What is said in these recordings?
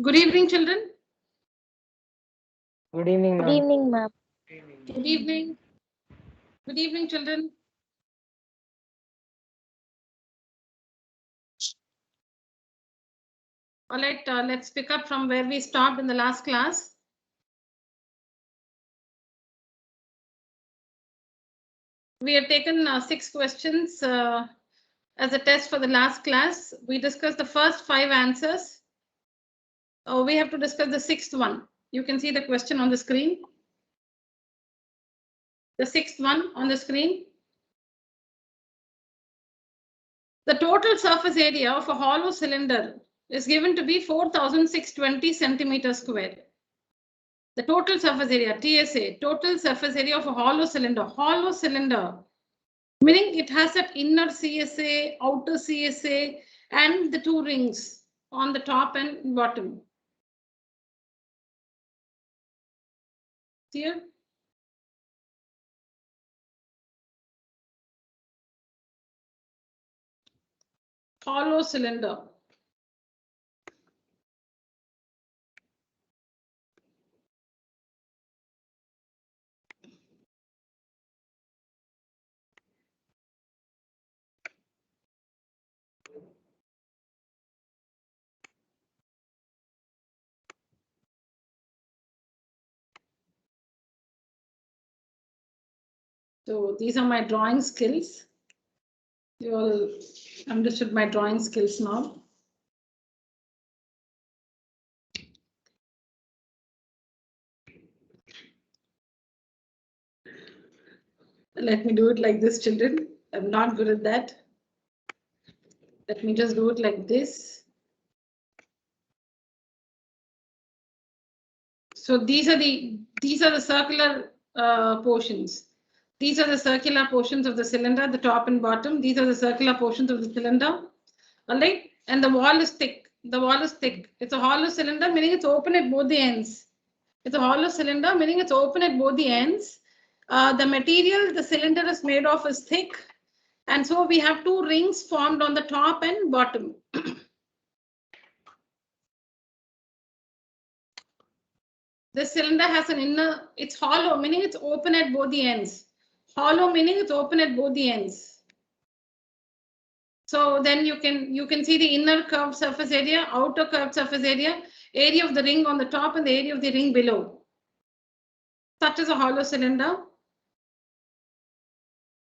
Good evening, children. Good evening, Good ma'am. evening, ma'am. Good evening. Good evening, children. All right, let's pick up from where we stopped in the last class. We had taken 6 questions as a test for the last class. We discussed the first 5 answers. We have to discuss the 6th one. You can see the question on the screen. The 6th one on the screen. The total surface area of a hollow cylinder is given to be 4,620 centimeters square. The total surface area, TSA, total surface area of a hollow cylinder, meaning it has that inner CSA, outer CSA, and the 2 rings on the top and bottom. Here. Hollow cylinder. So these are my drawing skills. You all understood my drawing skills now. Let me do it like this, children. I'm not good at that. Let me just do it like this. So these are the circular portions. These are the circular portions of the cylinder, the top and bottom. These are the circular portions of the cylinder. All right, and the wall is thick. The wall is thick. It's a hollow cylinder, meaning it's open at both the ends. It's a hollow cylinder, meaning it's open at both the ends. The material the cylinder is made of is thick, and so we have 2 rings formed on the top and bottom. The cylinder has an inner, it's hollow, meaning it's open at both the ends. Hollow meaning it's open at both the ends. So then you can see the inner curved surface area, outer curved surface area of the ring on the top and the area of the ring below. Such as a hollow cylinder.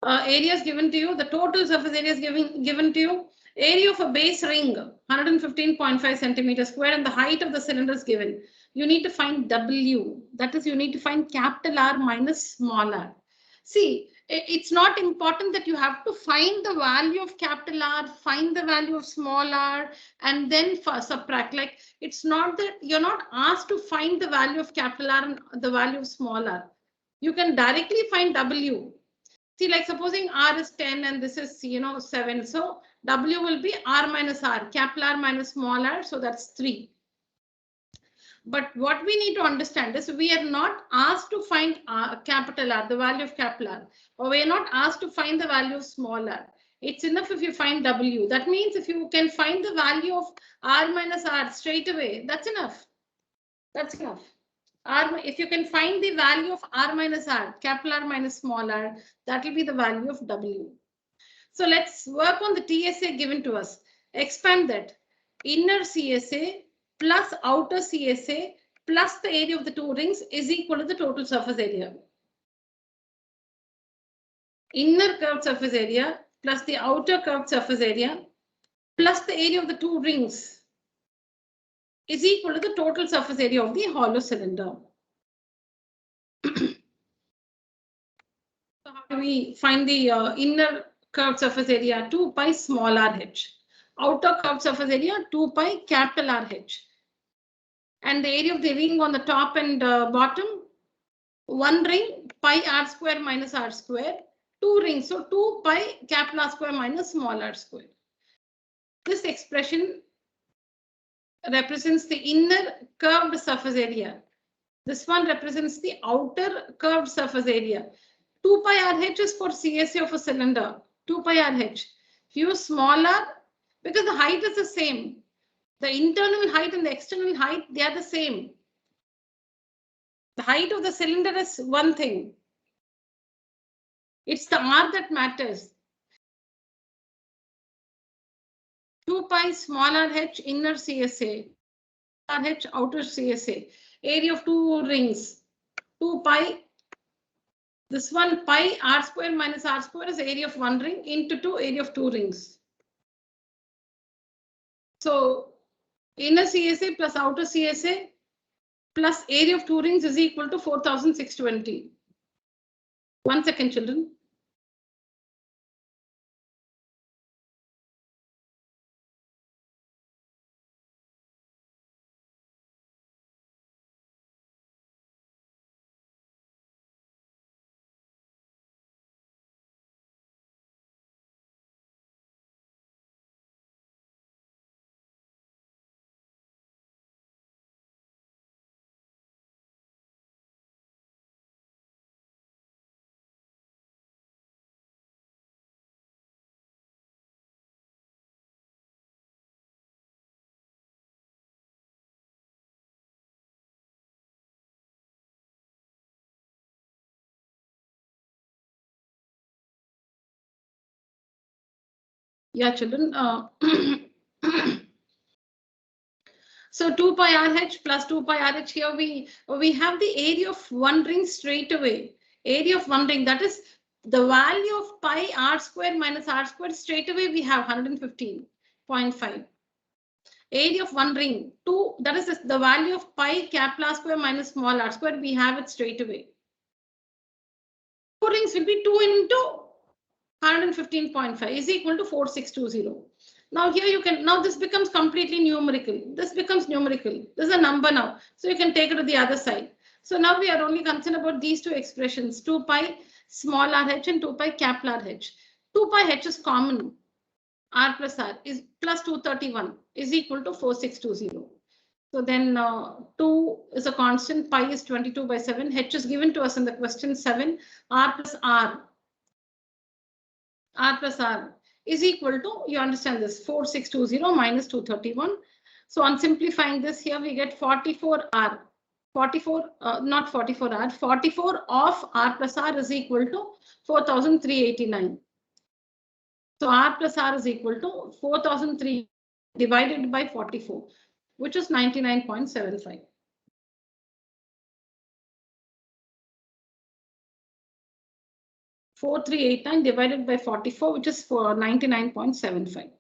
Areas given to you, the total surface area is given to you. Area of a base ring, 115.5 centimeters square, and the height of the cylinder is given. You need to find W. That is, you need to find capital R minus small r. See, it's not important that you have to find the value of capital R, find the value of small r, and then subtract. Like, it's not that you're not asked to find the value of capital R and the value of small r. You can directly find W. See, like supposing R is 10 and this is, 7. So W will be R minus R, capital R minus small r. So that's 3. But what we need to understand is we are not asked to find capital R, the value of capital R, or we are not asked to find the value of small r. It's enough if you find W. That means if you can find the value of R minus R straight away, that's enough. That's enough. If you can find the value of R minus R, capital R minus small r, that will be the value of W. So let's work on the TSA given to us. Expand that. Inner CSA plus outer CSA plus the area of the 2 rings is equal to the total surface area. Inner curved surface area plus the outer curved surface area plus the area of the 2 rings is equal to the total surface area of the hollow cylinder. So how do we find the inner curved surface area? 2 pi small r h. Outer curved surface area 2 pi capital R h. And the area of the ring on the top and bottom, 1 ring pi r square minus r square, 2 rings, so 2 pi capital R square minus small r square. This expression represents the inner curved surface area. This one represents the outer curved surface area. 2 pi RH is for CSA of a cylinder. 2 pi RH. If you use smaller, because the height is the same. The internal height and the external height, they are the same. The height of the cylinder is one thing. It's the R that matters. 2 pi small r h inner CSA, r h outer CSA, area of two rings. 2 pi, this one pi r square minus r square is area of one ring into 2 area of two rings. So inner CSA plus outer CSA plus area of two rings is equal to 4,620. 1 second, children. Yeah, children. So 2 pi RH plus 2 pi RH, here we have the area of one ring straight away. Area of one ring, that is the value of pi r square minus r square, straight away we have 115.5. Area of one ring, 2, that is the value of pi capital R square minus small r square, we have it straight away. Two rings will be 2 into 115.5 is equal to 4620. Now here you can, now this becomes completely numerical. This becomes numerical. This is a number now. So you can take it to the other side. So now we are only concerned about these two expressions, 2 pi small rh and 2 pi capital RH. 2 pi h is common. R plus R is plus 231 is equal to 4620. So then 2 is a constant, pi is 22 by 7. H is given to us in the question 7. R plus R. R plus R is equal to, you understand this, 4620 minus 231. So on simplifying this here, we get 44R. 44, not 44R, 44 of R plus R is equal to 4,389. So R plus R is equal to 4,003 divided by 44, which is 99.75. Four three eight nine divided by 44, which is for 99.75.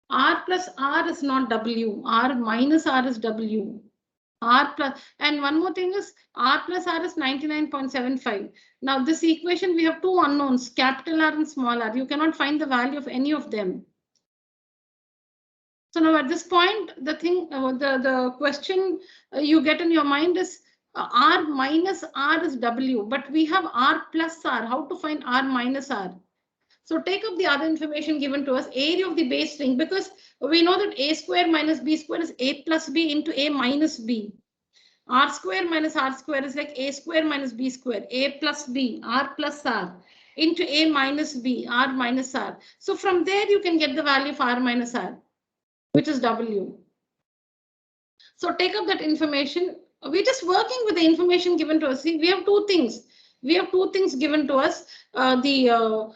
R plus R is not W. R minus R is W. R plus, and one more thing is R plus R is 99.75. Now this equation, we have two unknowns, capital R and small r. You cannot find the value of any of them. So now at this point, the thing, the question you get in your mind is R minus R is W, but we have R plus R. How to find R minus R? So take up the other information given to us, area of the base ring, because we know that A square minus B square is A plus B into A minus B. R square minus R square is like A square minus B square, A plus B, R plus R into A minus B, R minus R. So from there you can get the value of R minus R, which is W. So take up that information. We're just working with the information given to us. See, we have two things. We have two things given to us. The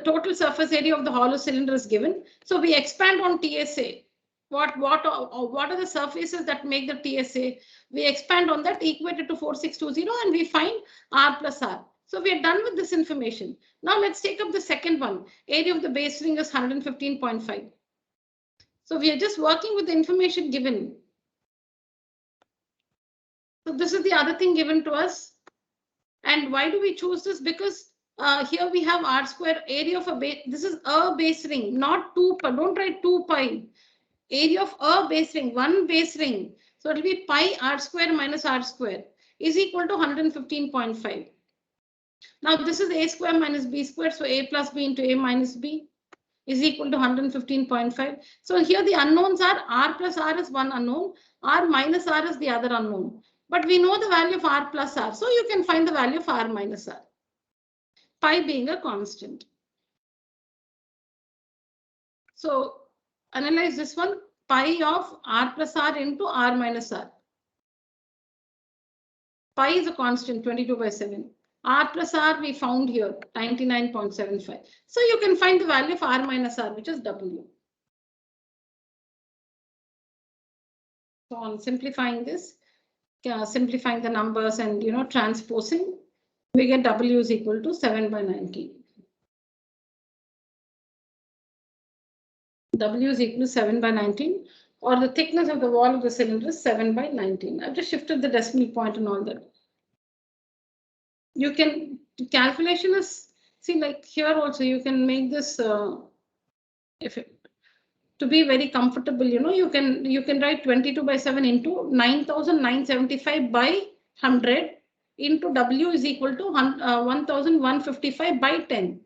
total surface area of the hollow cylinder is given. So we expand on TSA. What are the surfaces that make the TSA? We expand on that, equate it to 4620, and we find R plus R. So we are done with this information. Now let's take up the second one. Area of the base ring is 115.5. So we are just working with the information given. So this is the other thing given to us. And why do we choose this? Because here we have R square, area of a base. This is a base ring, not 2 pi. Don't write 2 pi. Area of a base ring, one base ring. So it will be pi R square minus R square is equal to 115.5. Now this is A square minus B square. So A plus B into A minus B is equal to 115.5. So here the unknowns are R plus R is one unknown, R minus R is the other unknown. But we know the value of R plus R. So you can find the value of R minus R, pi being a constant. So Analyze this one, pi of r plus r into r minus r. Pi is a constant, 22/7. R plus R we found here, 99.75. So you can find the value of R minus R, which is W. So on simplifying this, simplifying the numbers and transposing, we get W is equal to 7/19. W is equal to 7/19, or the thickness of the wall of the cylinder is 7/19. I've just shifted the decimal point and all that. You can, calculation is, see, like here also you can make this, to be very comfortable, you can write 22/7 into 9,975 by 100 into W is equal to 1,155 by 10.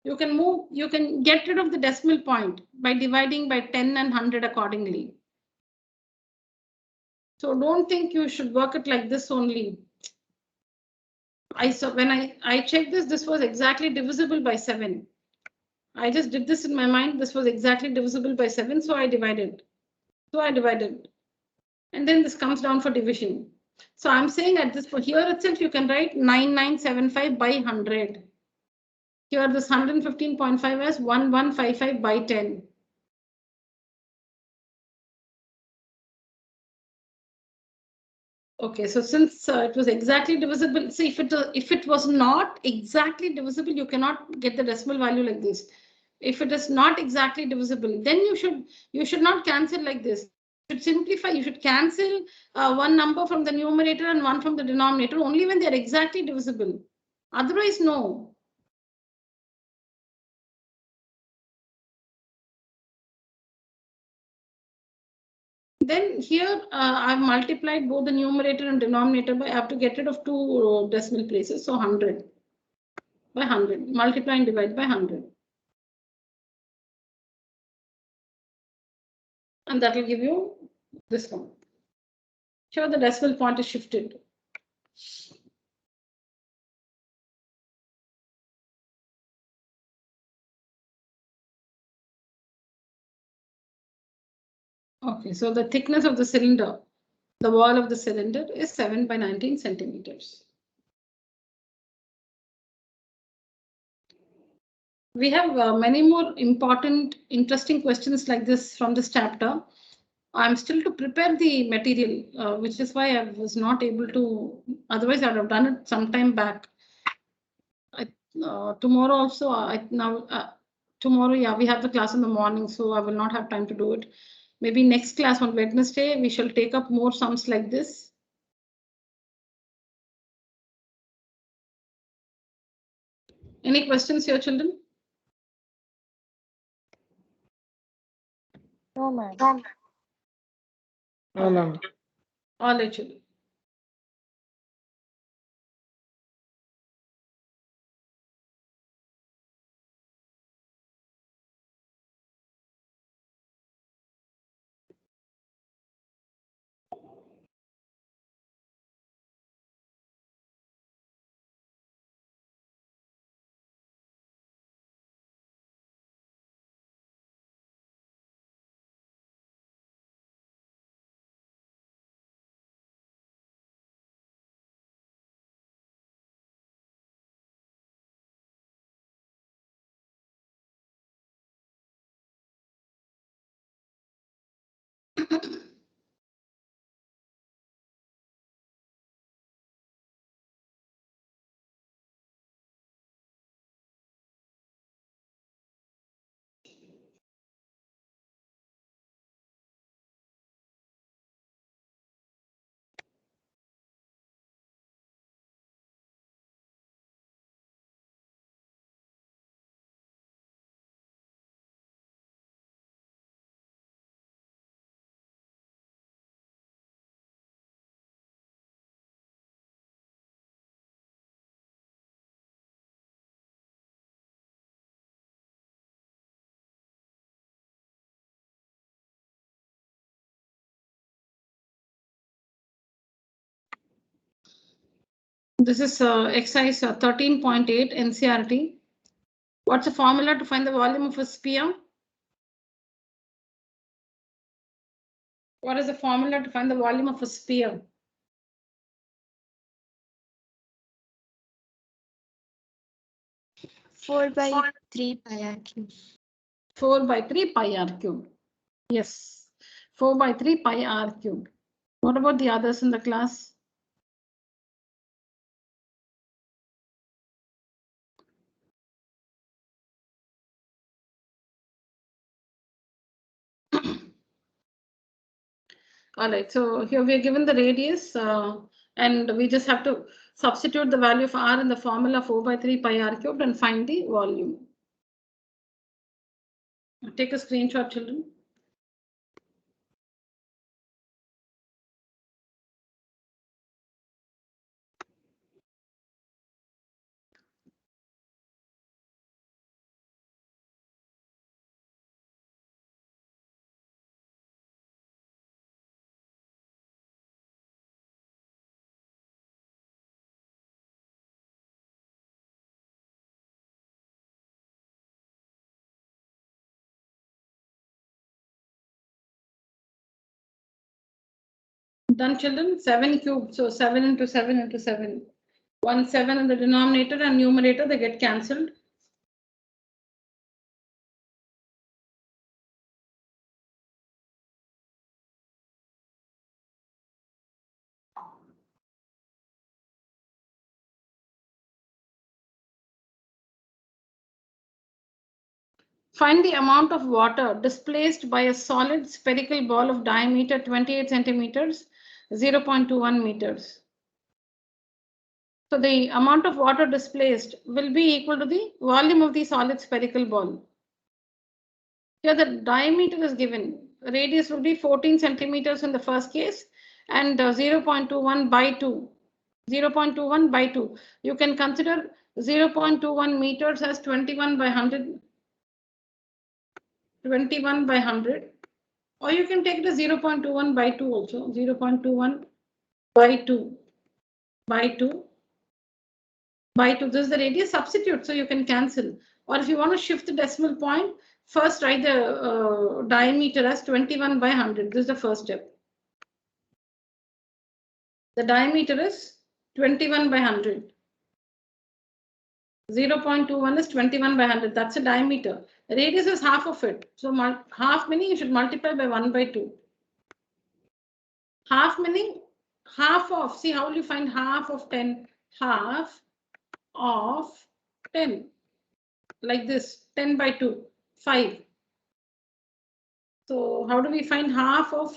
You can get rid of the decimal point by dividing by 10 and 100 accordingly. So don't think you should work it like this only. When I checked this was exactly divisible by 7. I just did this in my mind. This was exactly divisible by 7. So I divided. And then this comes down for division. So I'm saying at this point here itself, you can write 9975 by 100. Here this 115.5 as 1155 by 10. Okay, so since it was exactly divisible, see, if it was not exactly divisible, you cannot get the decimal value like this. If it is not exactly divisible, then you should not cancel like this. You should simplify. You should cancel one number from the numerator and one from the denominator only when they are exactly divisible. Otherwise, no. Then here I've multiplied both the numerator and denominator by, I have to get rid of 2 decimal places. So 100 by 100, multiply and divide by 100. And that will give you this one. Here the decimal point is shifted. Okay, so the thickness of the cylinder, the wall of the cylinder is 7/19 centimeters. We have many more important, interesting questions like this from this chapter. I'm still to prepare the material, which is why I was not able to, otherwise I would have done it some time back. Tomorrow also, tomorrow, yeah, we have the class in the morning, so I will not have time to do it. Maybe next class on Wednesday, we shall take up more sums like this. Any questions here, children? No, ma'am. No, ma'am. All right, children. This is exercise 13.8 NCERT. What's the formula to find the volume of a sphere? What is the formula to find the volume of a sphere? Four by 3 pi r cube. 4 by 3 pi r cube. Yes, 4 by 3 pi r cube. What about the others in the class? All right, so here we are given the radius and we just have to substitute the value of r in the formula 4 by 3 pi r cubed and find the volume. Take a screenshot, children. Done, children. 7 cubed, so 7 into 7 into 7. 1 7 in the denominator and numerator, they get cancelled. Find the amount of water displaced by a solid spherical ball of diameter 28 centimeters, 0.21 meters. So the amount of water displaced will be equal to the volume of the solid spherical ball. Here the diameter is given. Radius will be 14 centimeters in the first case and 0.21 by 2. 0.21 by 2. You can consider 0.21 meters as 21 by 100. 21 by 100. Or you can take it as 0.21 by 2 also. 0.21 by 2 by 2 by 2. This is the radius. Substitute, so you can cancel. Or if you want to shift the decimal point, first write the diameter as 21 by 100. This is the first step. The diameter is 21 by 100. 0.21 is 21 by 100. That's a diameter. The radius is half of it. So half meaning you should multiply by 1 by 2. Half meaning half of, see how will you find half of 10? Half of 10. Like this, 10 by 2, 5. So how do we find half of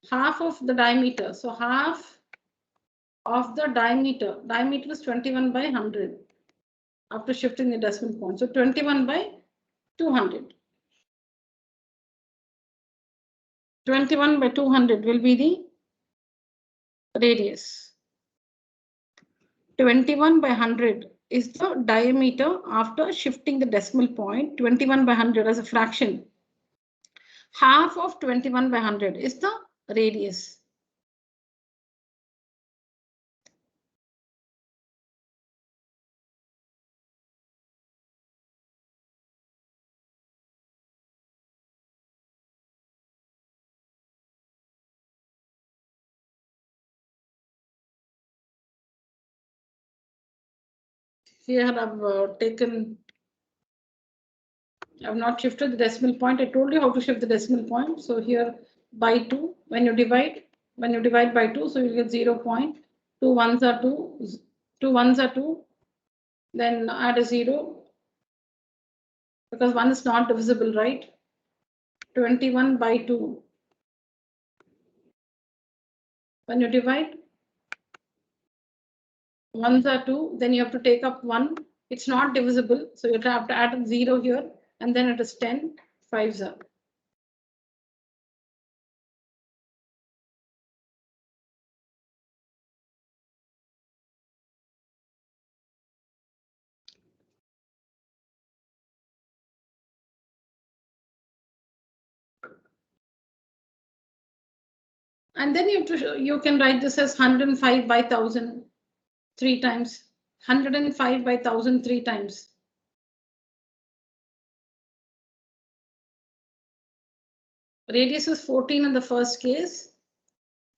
the diameter? So half of the diameter. Diameter is 21 by 100 after shifting the decimal point. So 21 by 200. 21 by 200 will be the radius. 21 by 100 is the diameter after shifting the decimal point. 21 by 100 as a fraction. Half of 21 by 100 is the radius. Here I've not shifted the decimal point. I told you how to shift the decimal point. So here by 2, when you divide by 2, so you get 0 0.2 ones are 2, 2 ones are 2, then add a 0 because 1 is not divisible, right? 21 by 2. When you divide, ones are 2, then you have to take up 1. It's not divisible, so you have to add a 0 here, and then it is 10, 5s are. And then you can write this as 105 by 1000 3 times. 105 by 1000 3 times. radius is 14 in the first case.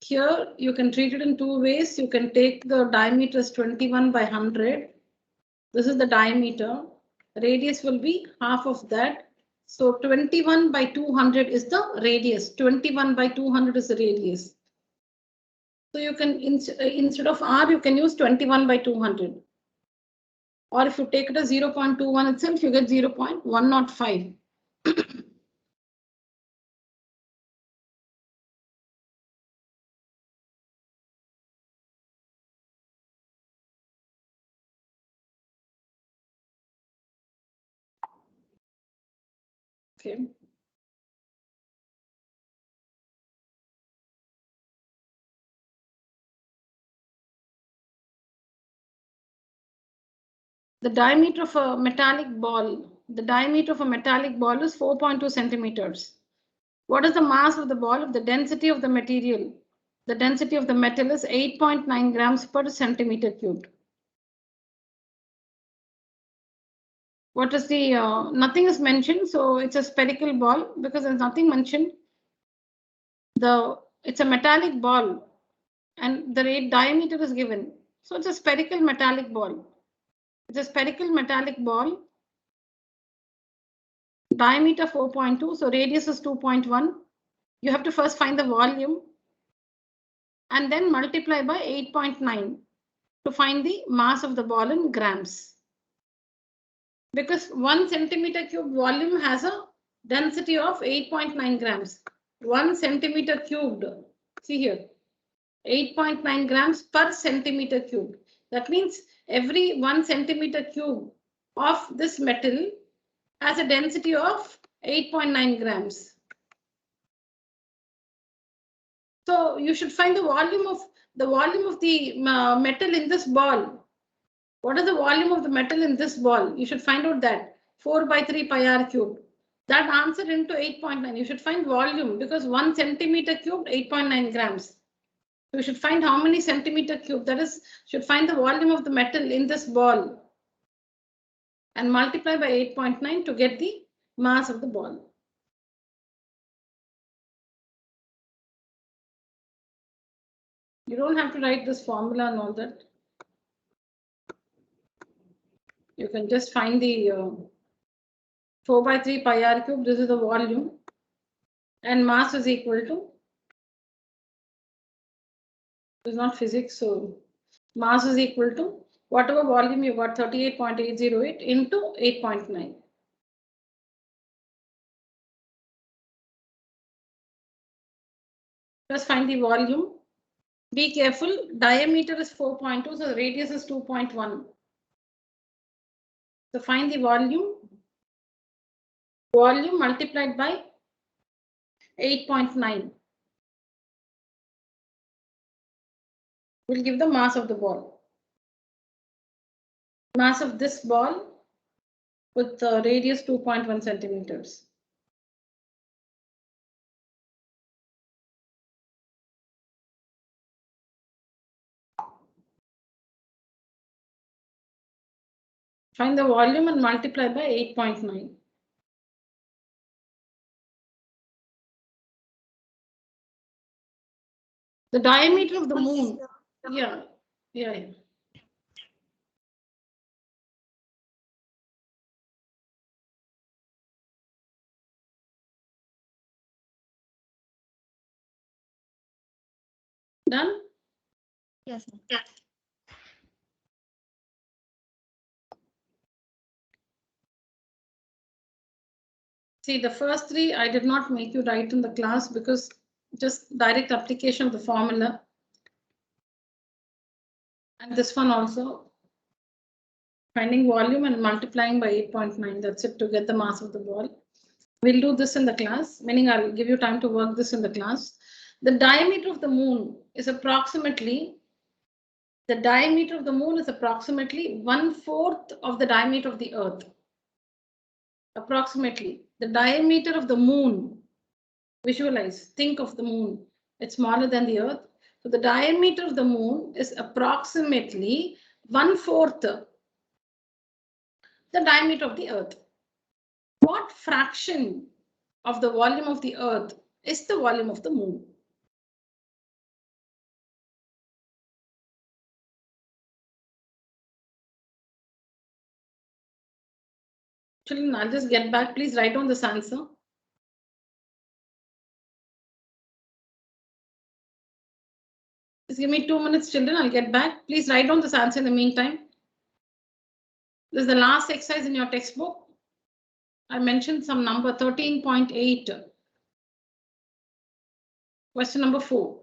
Here you can treat it in two ways. You can take the diameter as 21 by 100. This is the diameter. Radius will be half of that. So 21 by 200 is the radius. 21 by 200 is the radius. So you can, instead of R, you can use 21 by 200. Or if you take it as 0.21 itself, you get 0.105. Okay. The diameter of a metallic ball, is 4.2 centimeters. What is the mass of the ball if the density of the material? The density of the metal is 8.9 grams per centimeter cubed. What is the, nothing is mentioned, so it's a spherical ball because there's nothing mentioned. It's a metallic ball and the diameter is given. So it's a spherical metallic ball. It's a spherical metallic ball. Diameter 4.2, so radius is 2.1. You have to first find the volume and then multiply by 8.9 to find the mass of the ball in grams. Because 1 centimeter cube volume has a density of 8.9 grams. 1 centimeter cubed, see here, 8.9 grams per centimeter cube. That means every 1 centimeter cube of this metal has a density of 8.9 grams. So you should find the volume of the metal in this ball. What is the volume of the metal in this ball? You should find out that 4 by 3 pi r cubed. That answer into 8.9. You should find volume because 1 centimeter cubed 8.9 grams. So you should find how many centimeter cube. That is, should find the volume of the metal in this ball and multiply by 8.9 to get the mass of the ball. You don't have to write this formula and all that. You can just find the 4 by 3 pi r cube. This is the volume and mass is equal to, it's not physics, so mass is equal to whatever volume you got, 38.808 into 8.9. Just find the volume. Be careful, diameter is 4.2, so the radius is 2.1. So find the volume. Volume multiplied by 8.9 will give the mass of the ball. Mass of this ball with the radius 2.1 centimeters. Find the volume and multiply by 8.9. The diameter of the moon. Yeah. Done? Yes. See, the first three I did not make you write in the class because just direct application of the formula. And this one also. Finding volume and multiplying by 8.9. That's it to get the mass of the ball. We'll do this in the class, meaning I'll give you time to work this in the class. The diameter of the moon is approximately 1/4 of the diameter of the Earth. Approximately. The diameter of the moon, visualize, think of the moon. It's smaller than the Earth. So the diameter of the moon is approximately 1/4 the diameter of the Earth. What fraction of the volume of the Earth is the volume of the moon. Children, I'll just get back. Please write down this answer. Just give me 2 minutes, children. I'll get back. Please write down this answer in the meantime. This is the last exercise in your textbook. I mentioned some number 13.8. Question number 4.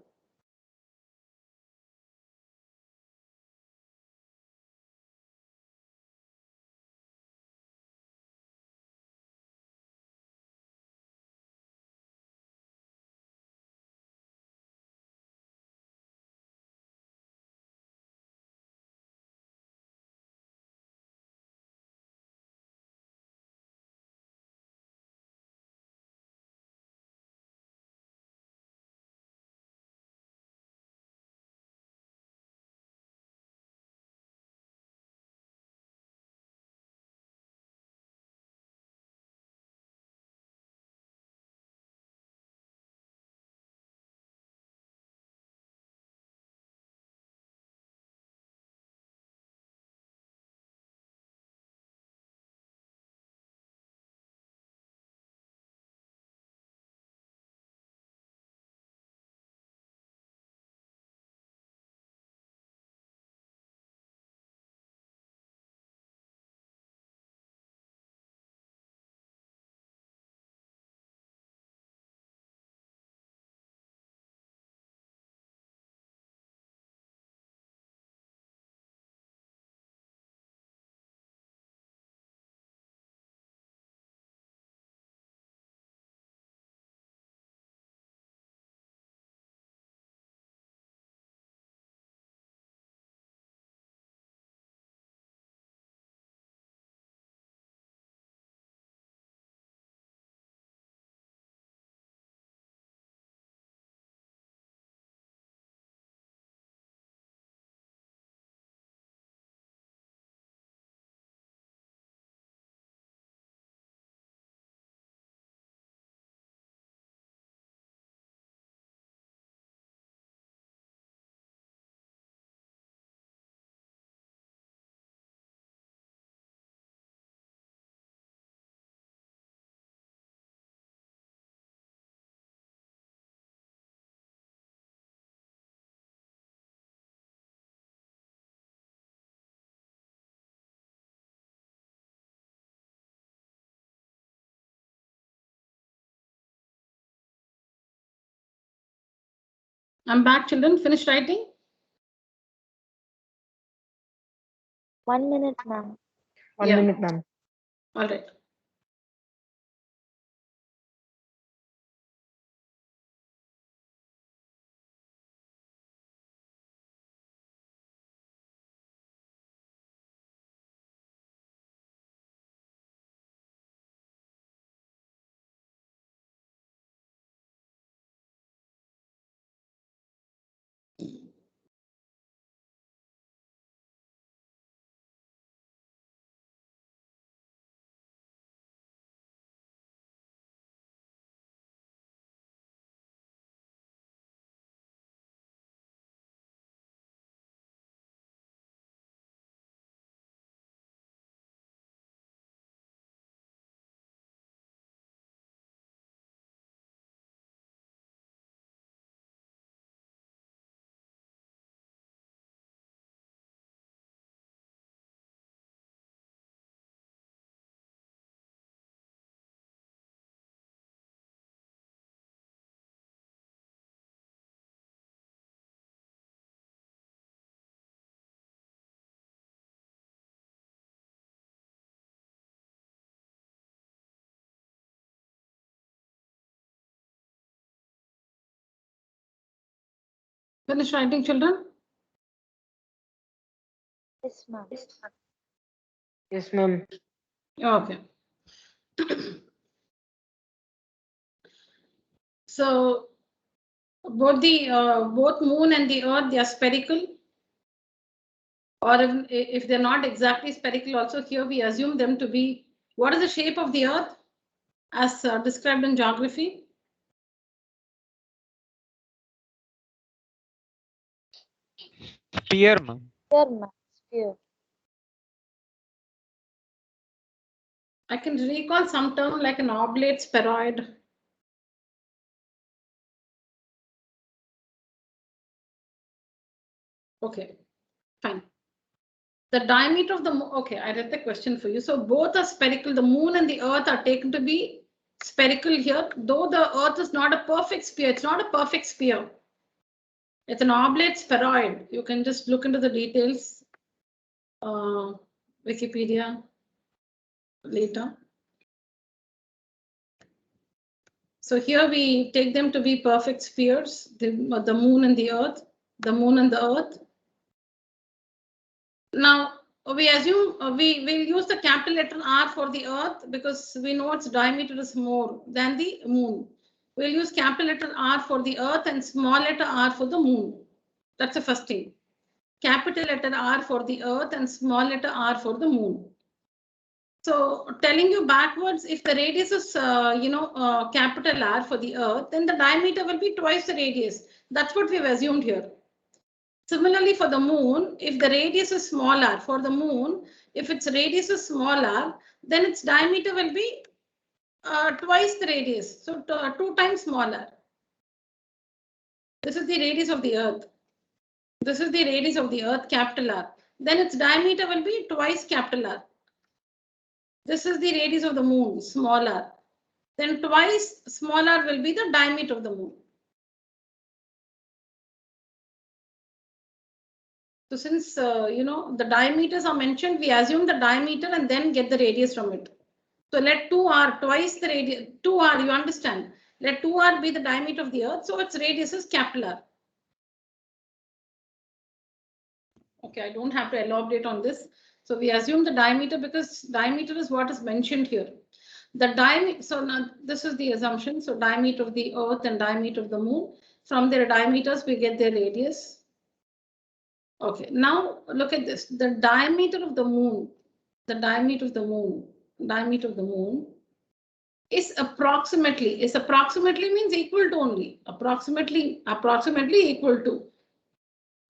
I'm back, children. Finished writing? 1 minute, ma'am. 1 Yeah. minute, ma'am. All right. Finished writing, children? Yes, ma'am. Yes, ma'am. Okay. So both moon and the earth, they are spherical. Or if they're not exactly spherical, also here we assume them to be. What is the shape of the earth as described in geography? Sphere, ma'am. Sphere, ma'am. Sphere. I can recall some term like an oblate spheroid. Okay, fine. The diameter of the moon, okay, I read the question for you. So both are spherical. The moon and the earth are taken to be spherical here, though the earth is not a perfect sphere. It's not a perfect sphere. It's an oblate spheroid. You can just look into the details. Wikipedia later. So here we take them to be perfect spheres, the moon and the earth, the moon and the earth. Now we assume we will use the capital letter R for the earth because we know its diameter is more than the moon. We'll use capital letter R for the earth and small letter r for the moon. That's the first thing. Capital letter R for the earth and small letter r for the moon. So telling you backwards, if the radius is, capital R for the earth, then the diameter will be twice the radius. That's what we've assumed here. Similarly, for the moon, if the radius is smaller for the moon, if its radius is smaller, then its diameter will be twice the radius. So 2 times smaller. This is the radius of the earth. This is the radius of the earth, capital R. Then its diameter will be twice capital R. This is the radius of the moon, smaller. Then twice smaller will be the diameter of the moon. So since, the diameters are mentioned, we assume the diameter and then get the radius from it. So let 2r twice the radius, 2r, you understand? Let 2r be the diameter of the earth. So its radius is capital R. Okay, I don't have to elaborate on this. So we assume the diameter because diameter is what is mentioned here. The diameter, so now this is the assumption. So diameter of the earth and diameter of the moon. From their diameters, we get their radius. Okay, now look at this. The diameter of the moon, diameter of the moon is approximately means equal to only. Approximately equal to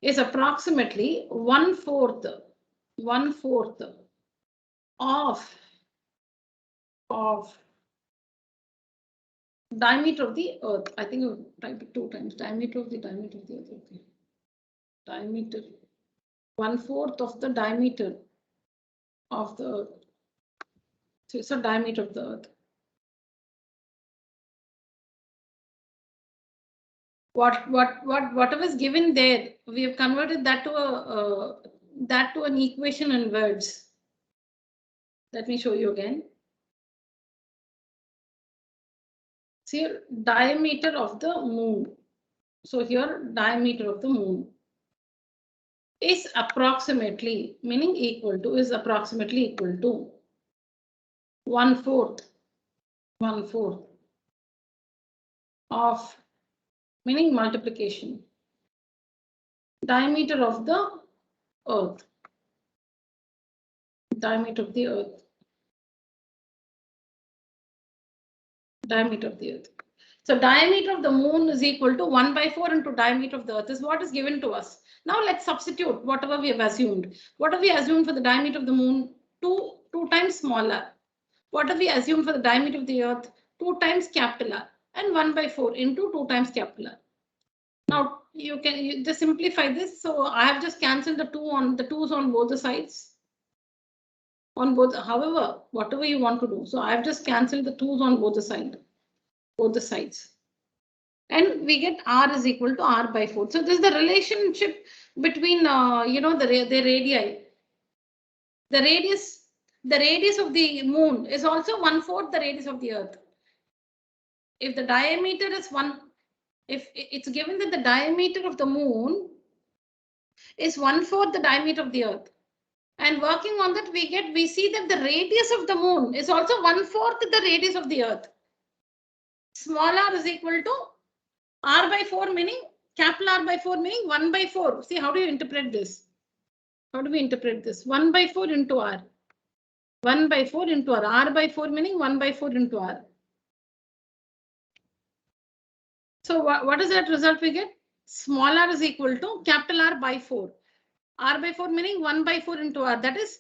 is approximately 1/4 of diameter of the earth. I think I'll type it 2 times. Diameter of the earth. Okay. Diameter. 1/4 of the diameter of the earth. So it's a diameter of the earth. Whatever is given there, we have converted that to an equation in words. Let me show you again. See here, diameter of the moon. So here, diameter of the moon is approximately, meaning equal to, is approximately equal to 1/4 of, meaning multiplication, diameter of the earth, diameter of the earth. Diameter of the earth. So diameter of the moon is equal to 1/4 into diameter of the earth is what is given to us. Now let's substitute whatever we have assumed. What have we assumed for the diameter of the moon? 2 times smaller. What have we assumed for the diameter of the earth? 2 times capital R, and 1/4 into 2 times capital R. Now you just simplify this. So I have just cancelled the 2's on both the sides. On both, however, whatever you want to do. So I've just cancelled the 2's on both the sides. And we get R is equal to R/4. So this is the relationship between, the radii. The radius of the moon is also 1/4 the radius of the earth. If the diameter is if it's given that the diameter of the moon is 1/4 the diameter of the earth. And working on that, we see that the radius of the moon is also 1/4 the radius of the earth. Small r is equal to R/4, meaning capital R/4, meaning 1/4. See, how do you interpret this? How do we interpret this? 1/4 into R. 1/4 into R. R/4 meaning 1/4 into R. So what is that result we get? Small r is equal to capital R/4. R by 4 meaning 1 by 4 into R. That is,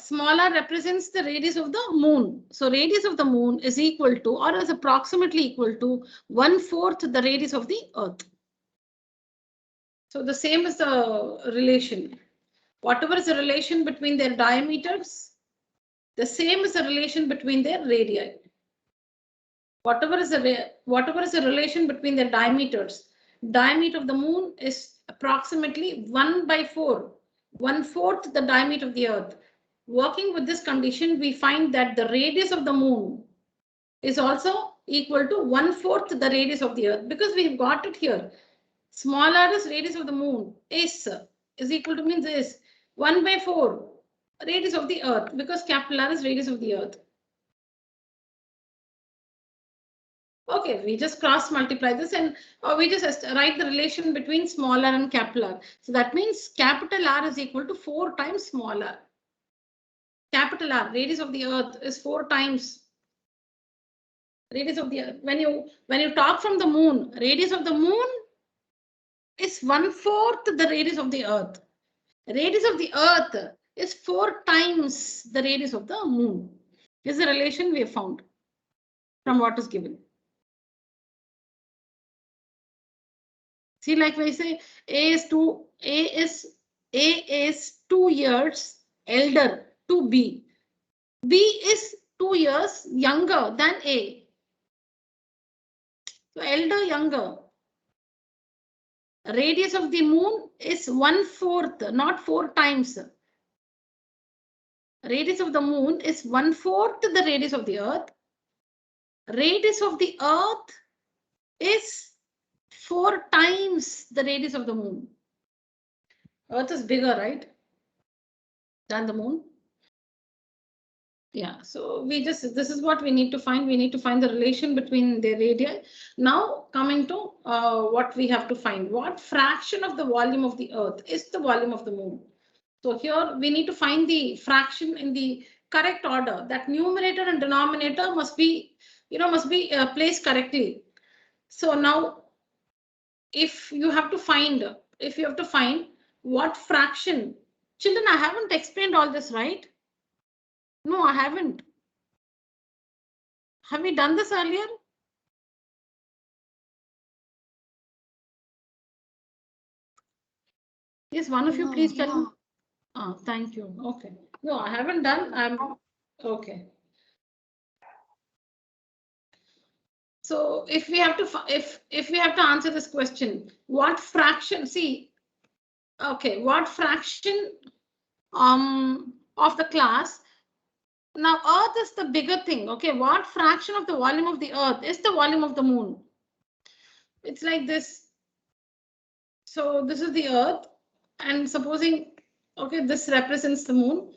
smaller represents the radius of the moon. So radius of the moon is equal to, or is approximately equal to 1/4 the radius of the Earth. So the same is the relation. Whatever is the relation between their diameters, the same is the relation between their radii. Whatever is the relation between their diameters, diameter of the moon is approximately 1 by 4, 1/4 the diameter of the Earth. Working with this condition, we find that the radius of the moon is also equal to 1/4 the radius of the Earth, because we have got it here. Small r is radius of the moon is equal to, means is 1 by 4 radius of the Earth, because capital R is radius of the Earth. Okay, we just cross multiply this, and we just write the relation between small r and capital R. So that means capital R is equal to 4 times small r. Capital R, radius of the Earth, is 4 times radius of the Earth. When you talk from the moon, radius of the moon is 1/4 the radius of the Earth. Radius of the Earth is 4 times the radius of the moon. This is the relation we have found from what is given. See, like we say, A is 2 years elder to B. B is 2 years younger than A. So elder, younger. Radius of the moon is 1/4, not 4 times. Radius of the moon is 1/4 the radius of the Earth. Radius of the Earth is 4 times the radius of the moon. Earth is bigger, right, than the moon. Yeah, so this is what we need to find. We need to find the relation between their radii. Now coming to what we have to find. What fraction of the volume of the Earth is the volume of the moon? So here we need to find the fraction in the correct order. That numerator and denominator must be placed correctly. So now if you have to find what fraction, children, I haven't explained all this, right? No, I haven't. Have we done this earlier? Yes, one of you please tell me. Thank you. Okay. No, I haven't done. Okay. So if we have to answer this question, what fraction? See, okay, what fraction of the class? Now, Earth is the bigger thing. Okay, what fraction of the volume of the Earth is the volume of the moon? It's like this. So this is the Earth, and supposing, okay, this represents the moon.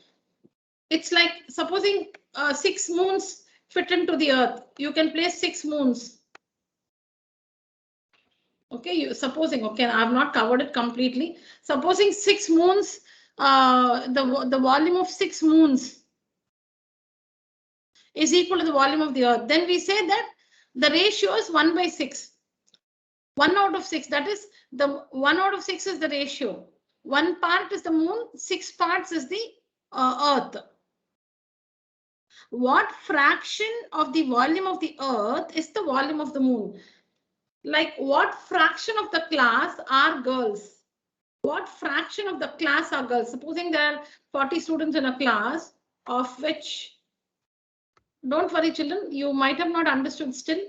It's like supposing 6 moons fit into the Earth. You can place 6 moons. Okay, supposing, okay, I have not covered it completely. Supposing 6 moons, the volume of 6 moons is equal to the volume of the Earth. Then we say that the ratio is 1 by 6. 1 out of 6, that is the 1 out of 6 is the ratio. 1 part is the moon, 6 parts is the Earth. What fraction of the volume of the Earth is the volume of the moon? Like what fraction of the class are girls? What fraction of the class are girls? Supposing there are 40 students in a class, of which, don't worry children, you might have not understood still.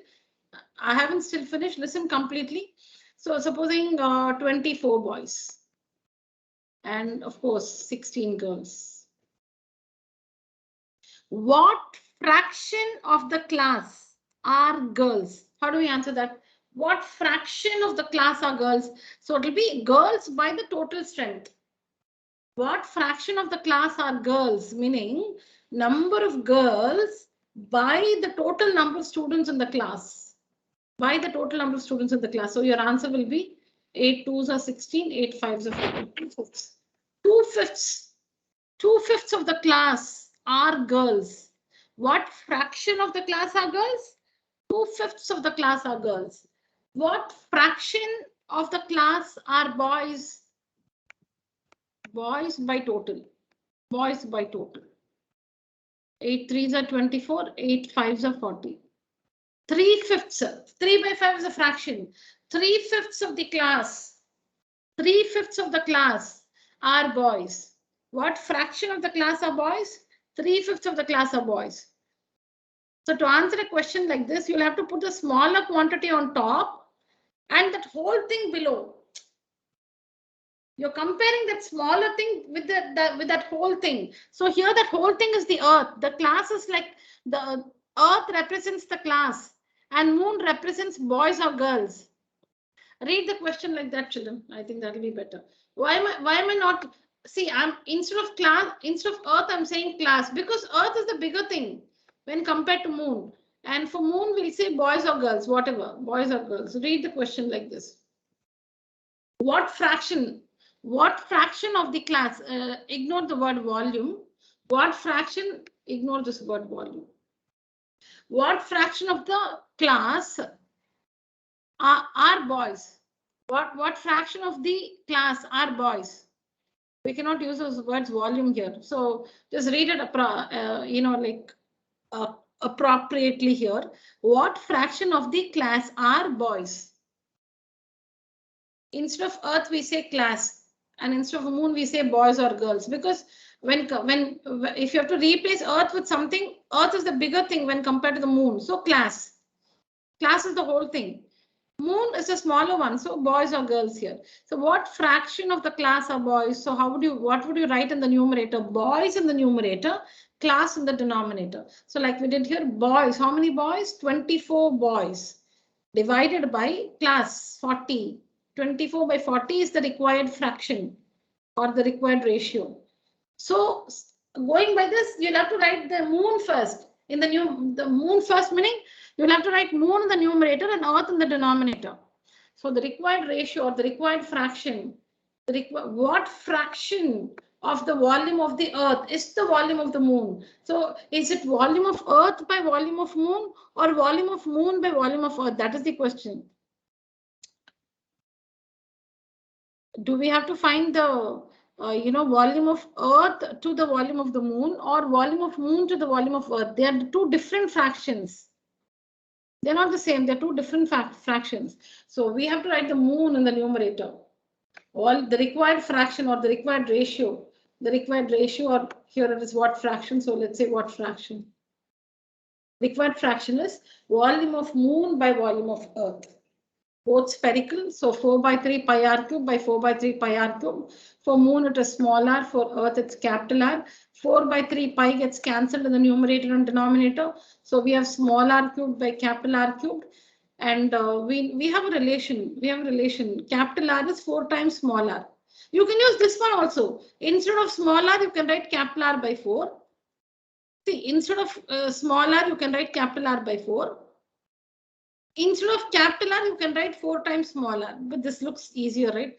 I haven't still finished, listen completely. So supposing 24 boys and of course 16 girls. What fraction of the class are girls? How do we answer that? What fraction of the class are girls? So it will be girls by the total strength. What fraction of the class are girls? Meaning number of girls by the total number of students in the class. By the total number of students in the class. So your answer will be 8 2s are 16, 8 5s are 14. 2/5. 2/5 of the class are girls. What fraction of the class are girls? 2/5 of the class are girls. What fraction of the class are boys? Boys by total. Boys by total. 8 3s are 24, 8 5s are 40. 3/5. 3 by 5 is a fraction. 3/5 of the class. 3/5 of the class are boys. What fraction of the class are boys? 3/5 of the class are boys. So to answer a question like this, you'll have to put a smaller quantity on top and that whole thing below. You're comparing that smaller thing with with that whole thing. So here that whole thing is the earth. The class is like the earth represents the class and moon represents boys or girls. Read the question like that, children. I think that'll be better. Why am I not? See, I'm instead of earth, I'm saying class because earth is the bigger thing when compared to moon. And for moon, we'll say boys or girls, whatever, boys or girls. Read the question like this. What fraction of the class? Ignore the word volume. What fraction? Ignore this word volume. What fraction of the class are boys? What fraction of the class are boys? We cannot use those words volume here. So just read it appropriately here. What fraction of the class are boys? Instead of earth, we say class, and instead of moon, we say boys or girls. Because if you have to replace earth with something, earth is the bigger thing when compared to the moon. So class is the whole thing. Moon is a smaller one, so boys or girls here. So what fraction of the class are boys? So what would you write in the numerator? Boys in the numerator, class in the denominator. So like we did here, boys. How many boys? 24 boys divided by class 40. 24 by 40 is the required fraction or the required ratio. So going by this, you'll have to write the moon first. The moon first meaning you'll have to write moon in the numerator and earth in the denominator. So the required ratio or the required fraction, what fraction of the volume of the earth is the volume of the moon? So is it volume of earth by volume of moon or volume of moon by volume of earth? That is the question. Do we have to find the volume of earth to the volume of the moon or volume of moon to the volume of earth? They are two different fractions. They're not the same. They're two different fractions. So we have to write the moon in the numerator. All the required fraction or the required ratio. The required ratio, or here it is what fraction. So let's say what fraction. Required fraction is volume of moon by volume of earth. Both spherical, so 4 by 3 pi r cube by 4 by 3 pi r cube. For moon it is small r, for earth it's capital R. 4 by 3 pi gets cancelled in the numerator and denominator. So we have small r cubed by capital R cubed. And we have a relation. Capital R is 4 times small r. You can use this one also. Instead of small r, you can write capital R by 4. See, instead of small r, you can write capital R by 4. Instead of capital R, you can write 4 times small r, but this looks easier, right?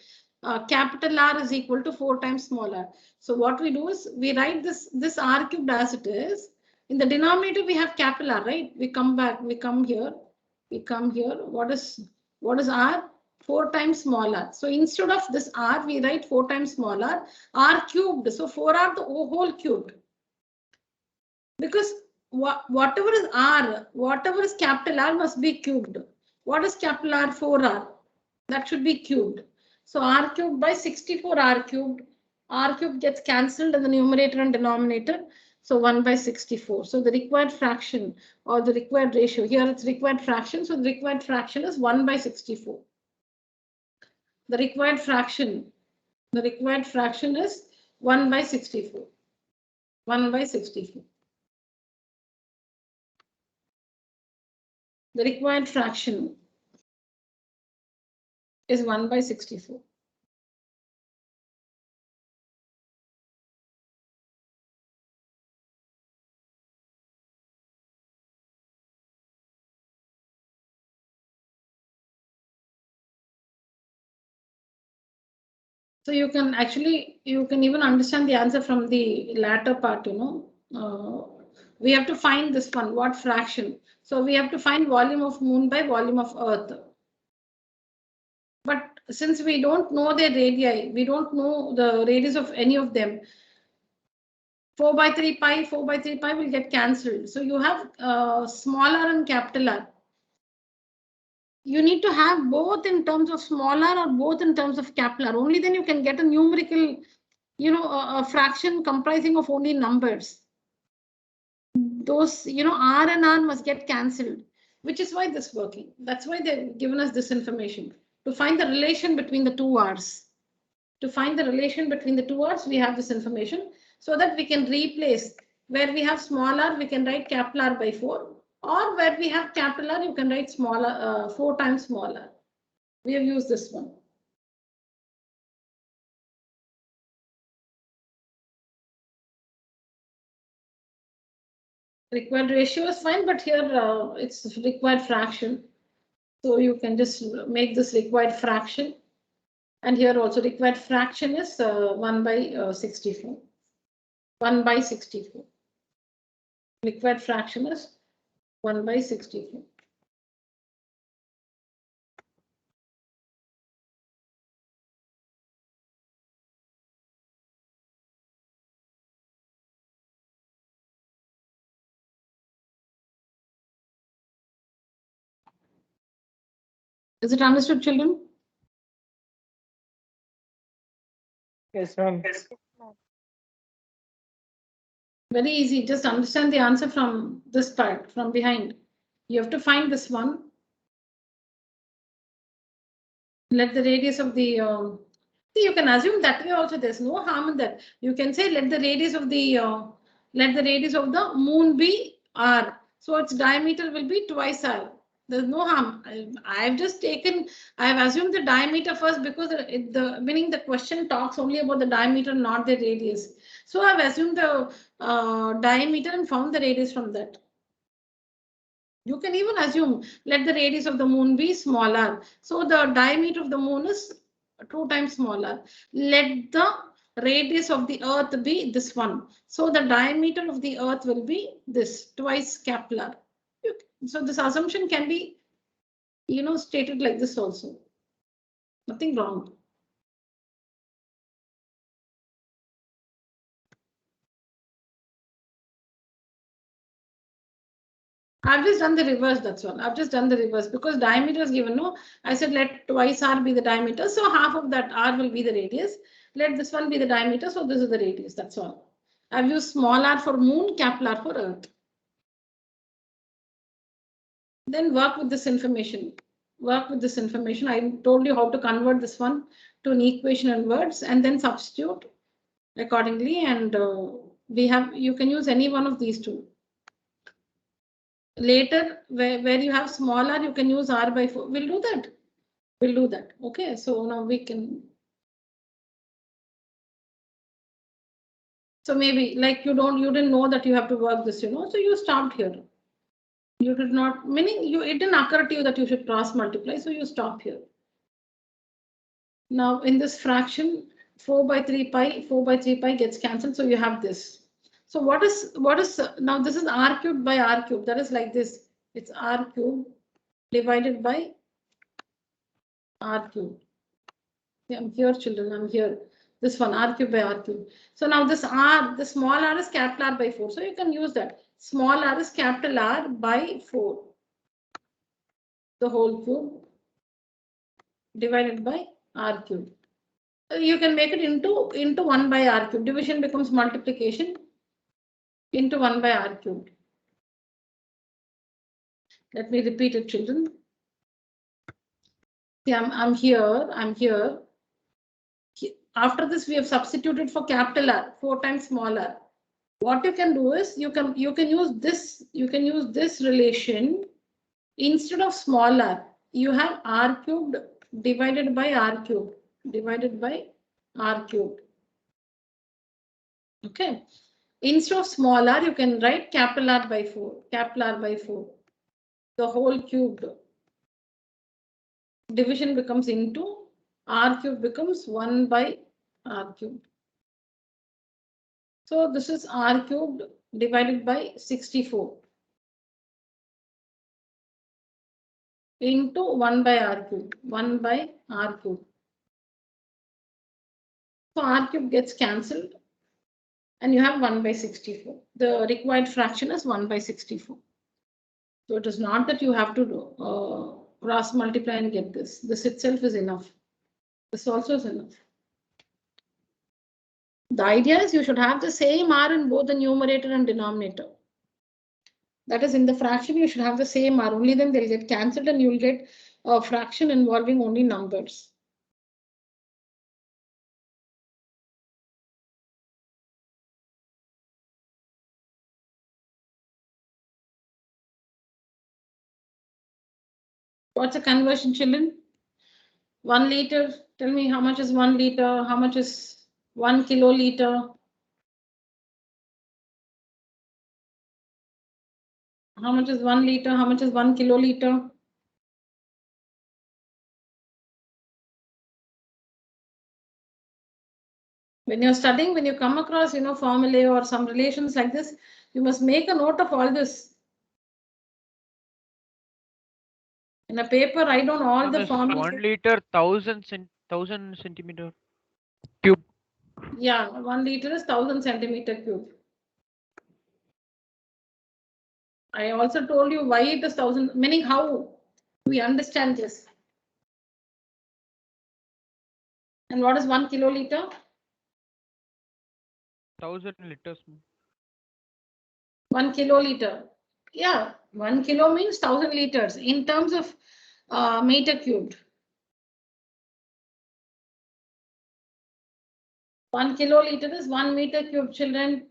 Capital R is equal to 4 times small r. So what we do is we write this r cubed as it is. In the denominator, we have capital R, right? We come here. What is r? 4 times small r. So instead of this r, we write 4 times small r cubed. So 4r the whole cubed. Because whatever is r, whatever is capital R must be cubed. What is capital R? 4r. That should be cubed. So r cubed by 64 r cubed. R cubed gets cancelled in the numerator and denominator. So 1 by 64. So the required fraction or the required ratio, here it's required fraction. So the required fraction is 1 by 64. The required fraction is 1 by 64. 1 by 64. The required fraction is 1 by 64. So you can even understand the answer from the latter part, we have to find this one, what fraction. So we have to find volume of moon by volume of earth. But since we don't know their radii, we don't know the radius of any of them, 4 by 3 pi, 4 by 3 pi will get cancelled. So you have small r and capital R. You need to have both in terms of small r or both in terms of capital R. Only then you can get a numerical, a fraction comprising of only numbers. Those, r and r must get cancelled, which is why this is working. That's why they've given us this information to find the relation between the two r's. To find the relation between the two r's, we have this information so that we can replace where we have small r, we can write capital R by 4, or where we have capital R, you can write smaller 4 times smaller. We have used this one. Required ratio is fine, but here it's required fraction. So you can just make this required fraction. And here also required fraction is 1 by 64. 1 by 64. Required fraction is 1 by 64. Is it understood, children? Yes, ma'am. Yes, ma'am. Very easy. Just understand the answer from this part, from behind. You have to find this one. Let the radius of the see, you can assume that way also. There's no harm in that. You can say let the radius of the moon be r. So its diameter will be twice r. There's no harm. I've just taken. I've assumed the diameter first because meaning the question talks only about the diameter, not the radius. So I've assumed the diameter and found the radius from that. You can even assume let the radius of the moon be smaller. So the diameter of the moon is 2 times smaller. Let the radius of the earth be this one. So the diameter of the earth will be this, twice capital R. So this assumption can be, stated like this also. Nothing wrong. I've just done the reverse, that's all. I've just done the reverse because diameter is given, no? I said let twice r be the diameter, so half of that r will be the radius. Let this one be the diameter, so this is the radius, that's all. I've used small r for moon, capital R for earth. Then work with this information. Work with this information. I told you how to convert this one to an equation in words and then substitute accordingly. And you can use any one of these two. Later, where you have smaller, you can use r by 4. We'll do that. We'll do that. Okay, so now we can. So maybe like you didn't know that you have to work this, so you stopped here. You did not, meaning it didn't occur to you that you should cross multiply, so you stop here. Now in this fraction, 4 by 3 pi gets cancelled, so you have this. So what is now this is r cubed by r cubed. That is like this. It's r cubed divided by r cubed. Yeah, I'm here, children. I'm here. This one r cubed by r cubed. So now this the small r is capital R by 4. So you can use that. Small r is capital R by 4. The whole cube divided by r cubed. You can make it into 1 by r cubed. Division becomes multiplication into 1 by r cubed. Let me repeat it, children. See, I'm here. After this, we have substituted for capital R, 4 times smaller. What you can do is you can use this relation instead of smaller. You have r cubed divided by r cubed divided by r cubed. Okay. Instead of small r, you can write capital R by 4. Capital R by 4. The whole cubed. Division becomes into r cubed becomes 1 by r cubed. So this is r cubed divided by 64 into 1 by r cubed. 1 by r cubed. So r cube gets cancelled and you have 1 by 64. The required fraction is 1 by 64. So it is not that you have to cross multiply and get this. This itself is enough. This also is enough. The idea is you should have the same r in both the numerator and denominator. That is, in the fraction, you should have the same r. Only then they'll get cancelled and you'll get a fraction involving only numbers. What's a conversion, children? 1 liter. Tell me how much is 1 liter? How much is 1 kiloliter? How much is 1 liter? How much is 1 kiloliter? When you're studying, when you come across, formulae or some relations like this, you must make a note of all this. In a paper, write down all the formulas. 1 liter, 1000 centimeter cube. Yeah, 1 liter is 1000 centimeter cube. I also told you why it is 1000, meaning how we understand this. And what is 1 kiloliter? 1000 liters. 1 kiloliter. Yeah, 1 kilo means 1000 liters in terms of meter cubed. 1 kiloliter is 1 meter cube, children.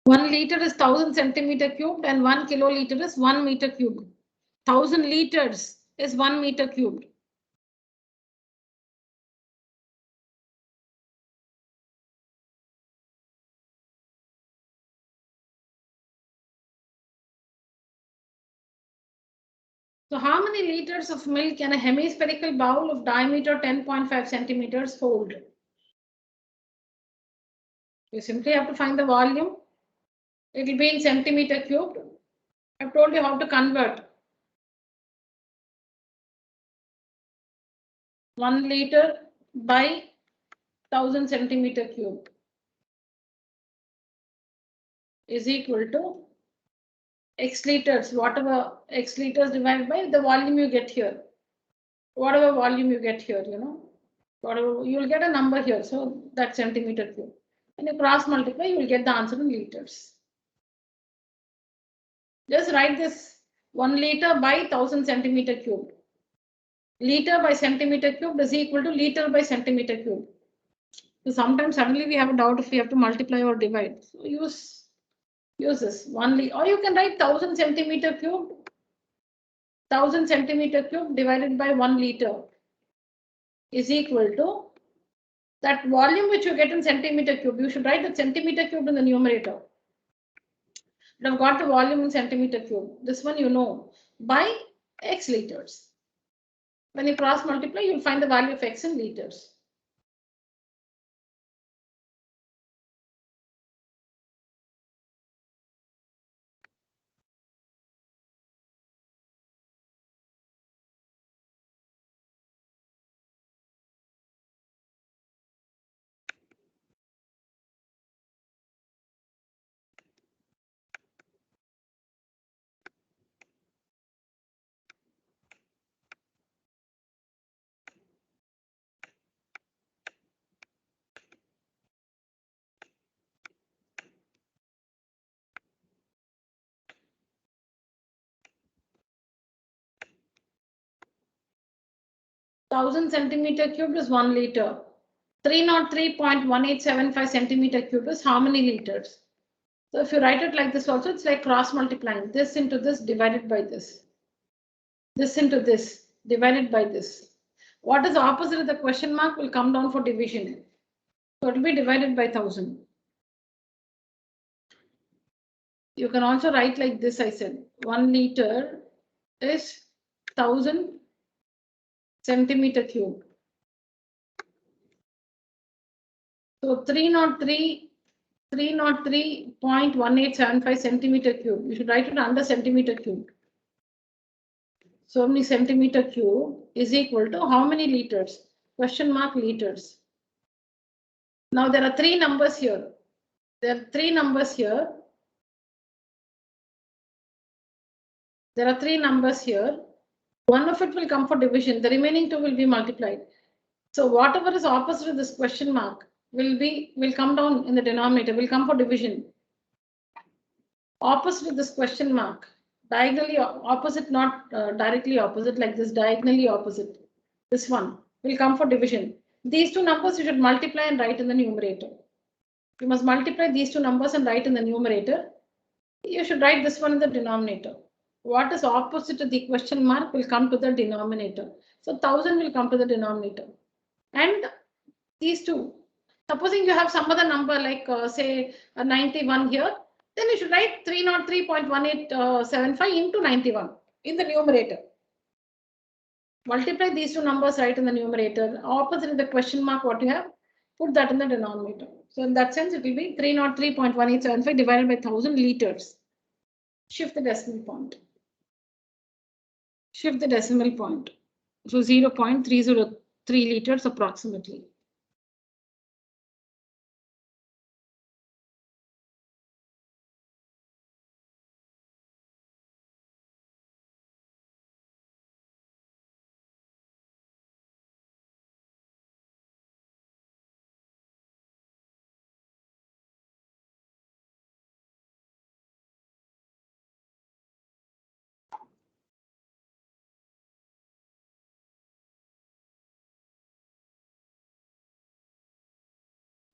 One liter is 1000 centimeter cubed and 1 kiloliter is 1 meter cubed. 1000 liters is 1 meter cubed. So how many liters of milk can a hemispherical bowl of diameter 10.5 centimeters hold? You simply have to find the volume. It will be in centimeter cubed. I've told you how to convert. 1 liter by 1000 centimeter cube is equal to x liters, whatever x liters divided by the volume you get here. Whatever volume you get here, whatever you'll get a number here. So that's centimeter cube. When you cross multiply, you will get the answer in liters. Just write this 1 liter by 1000 centimeter cube. Liter by centimeter cube is equal to liter by centimeter cube. So sometimes suddenly we have a doubt if we have to multiply or divide. So use this 1 liter, or you can write 1000 centimeter cube. 1000 centimeter cube divided by 1 liter is equal to that volume which you get in centimeter cube. You should write the centimeter cube in the numerator. But I've got the volume in centimeter cube. This one by x liters. When you cross multiply, you'll find the value of x in liters. Thousand centimeter cubed is 1 liter. 303.1875 centimeter cube is how many liters? So if you write it like this also, it's like cross multiplying this into this divided by this. This into this divided by this. What is the opposite of the question mark will come down for division. So it will be divided by 1000. You can also write like this, I said. 1 liter is 1000 centimeter cube. So 303.1875 centimeter cube. You should write it under centimeter cube. So many centimeter cube is equal to how many liters? Question mark liters. Now there are three numbers here. There are three numbers here. There are three numbers here. One of it will come for division. The remaining two will be multiplied. So whatever is opposite of this question mark will come down in the denominator, will come for division. Opposite of this question mark, diagonally opposite, not directly opposite like this, diagonally opposite. This one will come for division. These two numbers you should multiply and write in the numerator. You must multiply these two numbers and write in the numerator. You should write this one in the denominator. What is opposite to the question mark will come to the denominator. So 1000 will come to the denominator. And these two, supposing you have some other number like say 91 here, then you should write 303.1875 into 91 in the numerator. Multiply these two numbers right in the numerator. Opposite of the question mark, what you have, put that in the denominator. So in that sense, it will be 303.1875 divided by 1000 liters. Shift the decimal point. Shift the decimal point. So 0.303 liters approximately.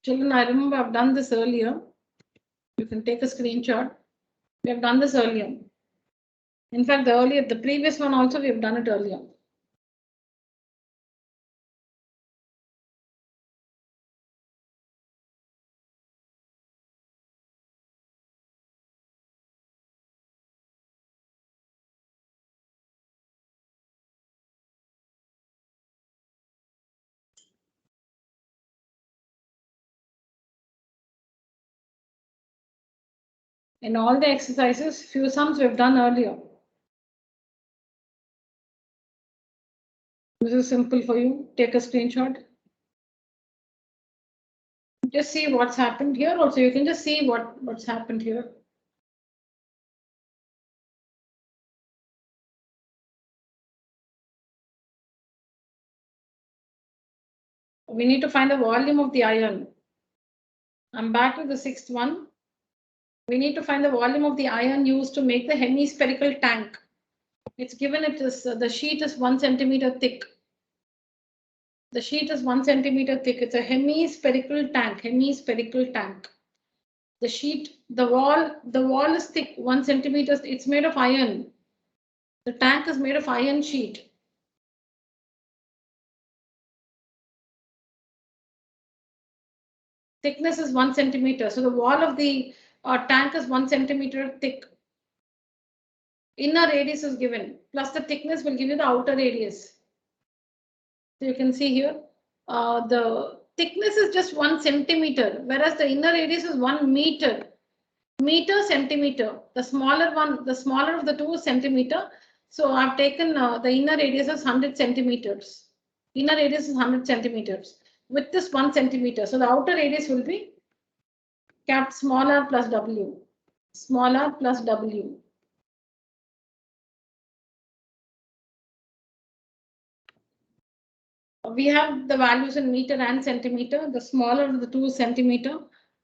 Children, I remember I've done this earlier. You can take a screenshot. We have done this earlier. In fact, the previous one also we have done it earlier. In all the exercises, few sums we have done earlier. This is simple for you. Take a screenshot. Just see what's happened here. Also, you can just see what's happened here. We need to find the volume of the ion. I'm back to the sixth one. We need to find the volume of the ion used to make the hemispherical tank. It's given it is the sheet is 1 centimeter thick. The sheet is 1 centimeter thick. It's a hemispherical tank. Hemispherical tank. The sheet, the wall is thick, 1 centimeter. It's made of iron. The tank is made of iron sheet. Thickness is 1 centimeter. So the wall of the tank is 1 centimeter thick. Inner radius is given, plus the thickness will give you the outer radius. So you can see here, the thickness is just 1 centimeter, whereas the inner radius is 1 meter. Meter, centimeter. The smaller one, the smaller of the two is centimeter. So I've taken the inner radius as 100 centimeters. Inner radius is 100 centimeters with this 1 centimeter. So the outer radius will be kept smaller plus W. Smaller plus W. We have the values in meter and centimeter. The smaller of the two is centimeter.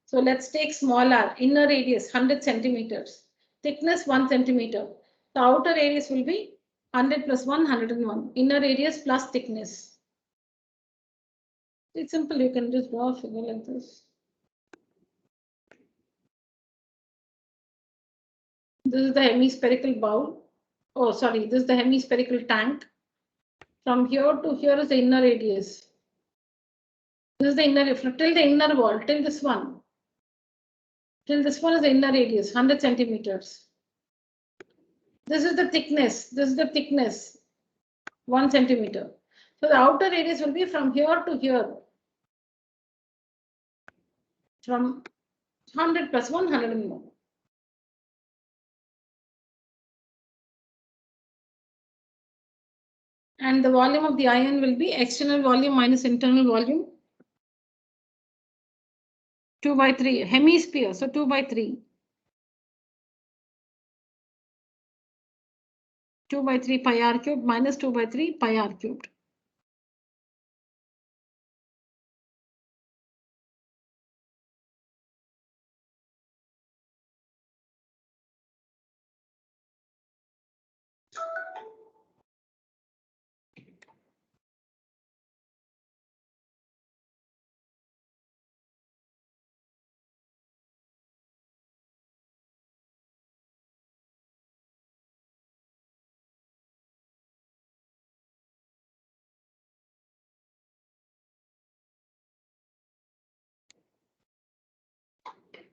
So let's take smaller. Inner radius 100 centimeters. Thickness 1 centimeter. The outer radius will be 100 plus 1, 101. Inner radius plus thickness. It's simple. You can just draw a figure like this. This is the hemispherical bowl. Oh, sorry. This is the hemispherical tank. From here to here is the inner radius. This is the inner, till the inner wall, till this one. Till this one is the inner radius, 100 centimeters. This is the thickness. This is the thickness, 1 centimeter. So the outer radius will be from here to here. From 100 plus 100 and more. And the volume of the ion will be external volume minus internal volume. 2 by 3, hemisphere, so 2 by 3. 2 by 3 pi r cubed minus 2 by 3 pi r cubed.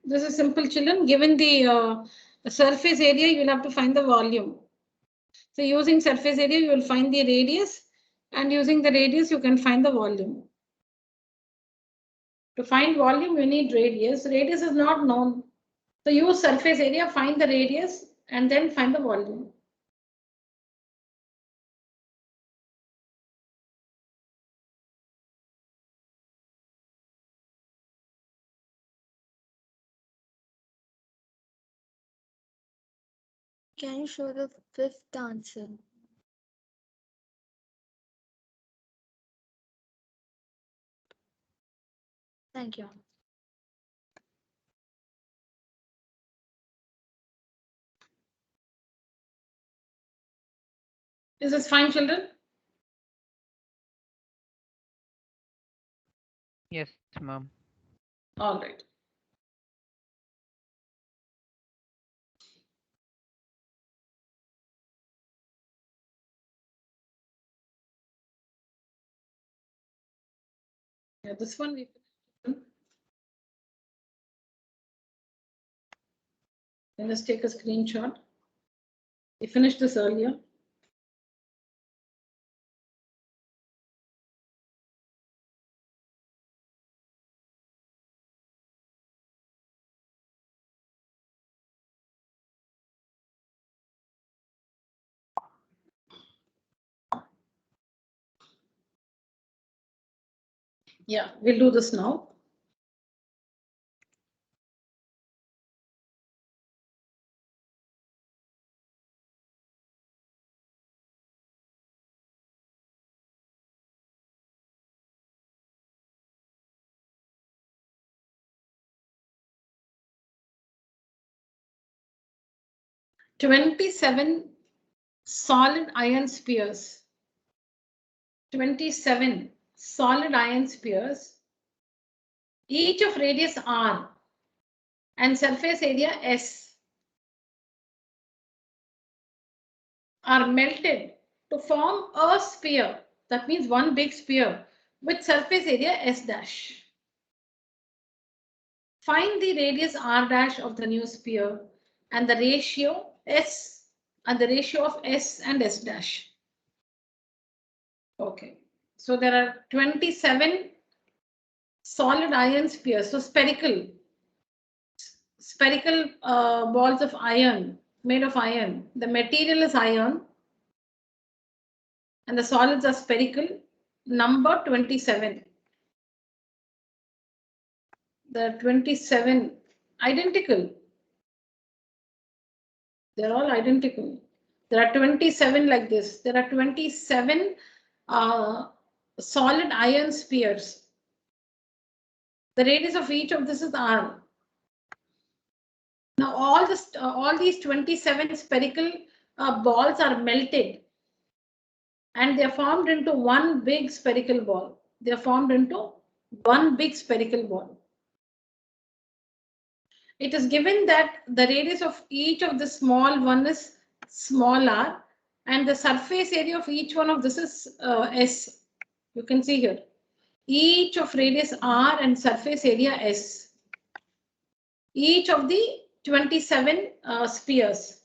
This is simple, children. Given the surface area, you will have to find the volume. So using surface area, you will find the radius, and using the radius, you can find the volume. To find volume, you need radius. Radius is not known. So use surface area, find the radius, and then find the volume. Can you show the fifth answer? Thank you. Is this fine, children? Yes, ma'am. All right. Yeah, this one we can just take a screenshot. We finished this earlier. Yeah, we'll do this now. "27 solid iron spheres. 27 solid iron spheres, each of radius r and surface area s, are melted to form a sphere. That means one big sphere with surface area s dash. Find the radius r dash of the new sphere and the ratio s and the ratio of s and s dash. Okay, so there are 27 solid iron spheres, so spherical balls of iron, made of iron. The material is iron and the solids are spherical. Number 27. The 27 identical. They're all identical. There are 27 like this. There are 27 solid iron spheres. The radius of each of this is r. Now all these 27 spherical balls are melted and they are formed into one big spherical ball. They are formed into one big spherical ball. It is given that the radius of each of the small one is small r, and the surface area of each one of this is S. You can see here. Each of radius r and surface area S. Each of the 27 spheres.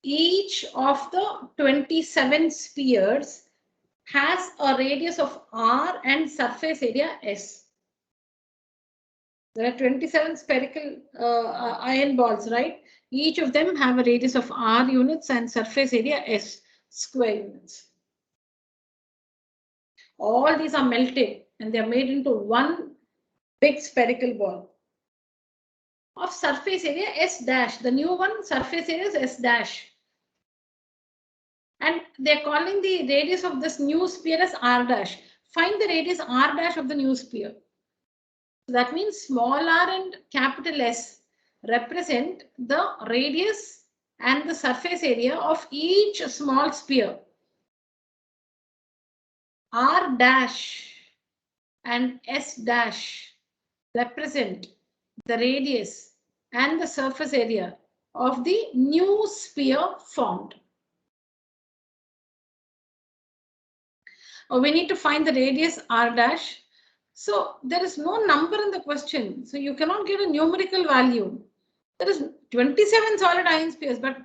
Each of the 27 spheres has a radius of r and surface area S. There are 27 spherical iron balls, right? Each of them have a radius of r units and surface area S square units. All these are melted and they are made into one big spherical ball of surface area S dash. The new one, surface area is S dash. And they're calling the radius of this new sphere as r dash. Find the radius r dash of the new sphere. So that means small r and capital S represent the radius and the surface area of each small sphere. R dash and S dash represent the radius and the surface area of the new sphere formed. We need to find the radius r dash. So there is no number in the question. So you cannot get a numerical value. There is 27 solid iron spheres, but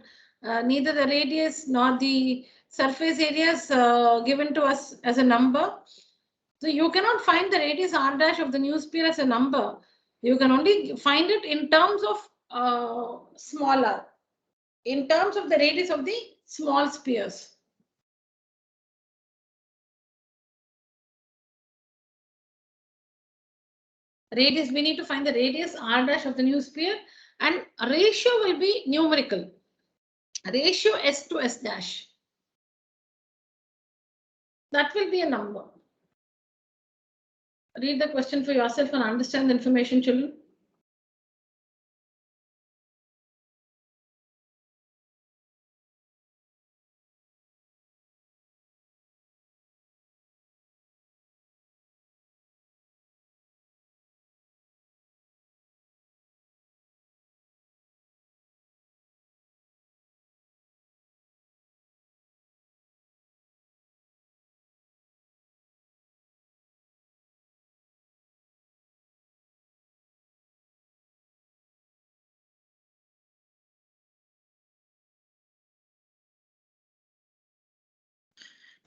neither the radius nor the surface areas given to us as a number. So you cannot find the radius r dash of the new sphere as a number. You can only find it in terms of small r, in terms of the radius of the small spheres. Radius, we need to find the radius r dash of the new sphere, and ratio will be numerical. Ratio S to S dash. That will be a number. Read the question for yourself and understand the information, children.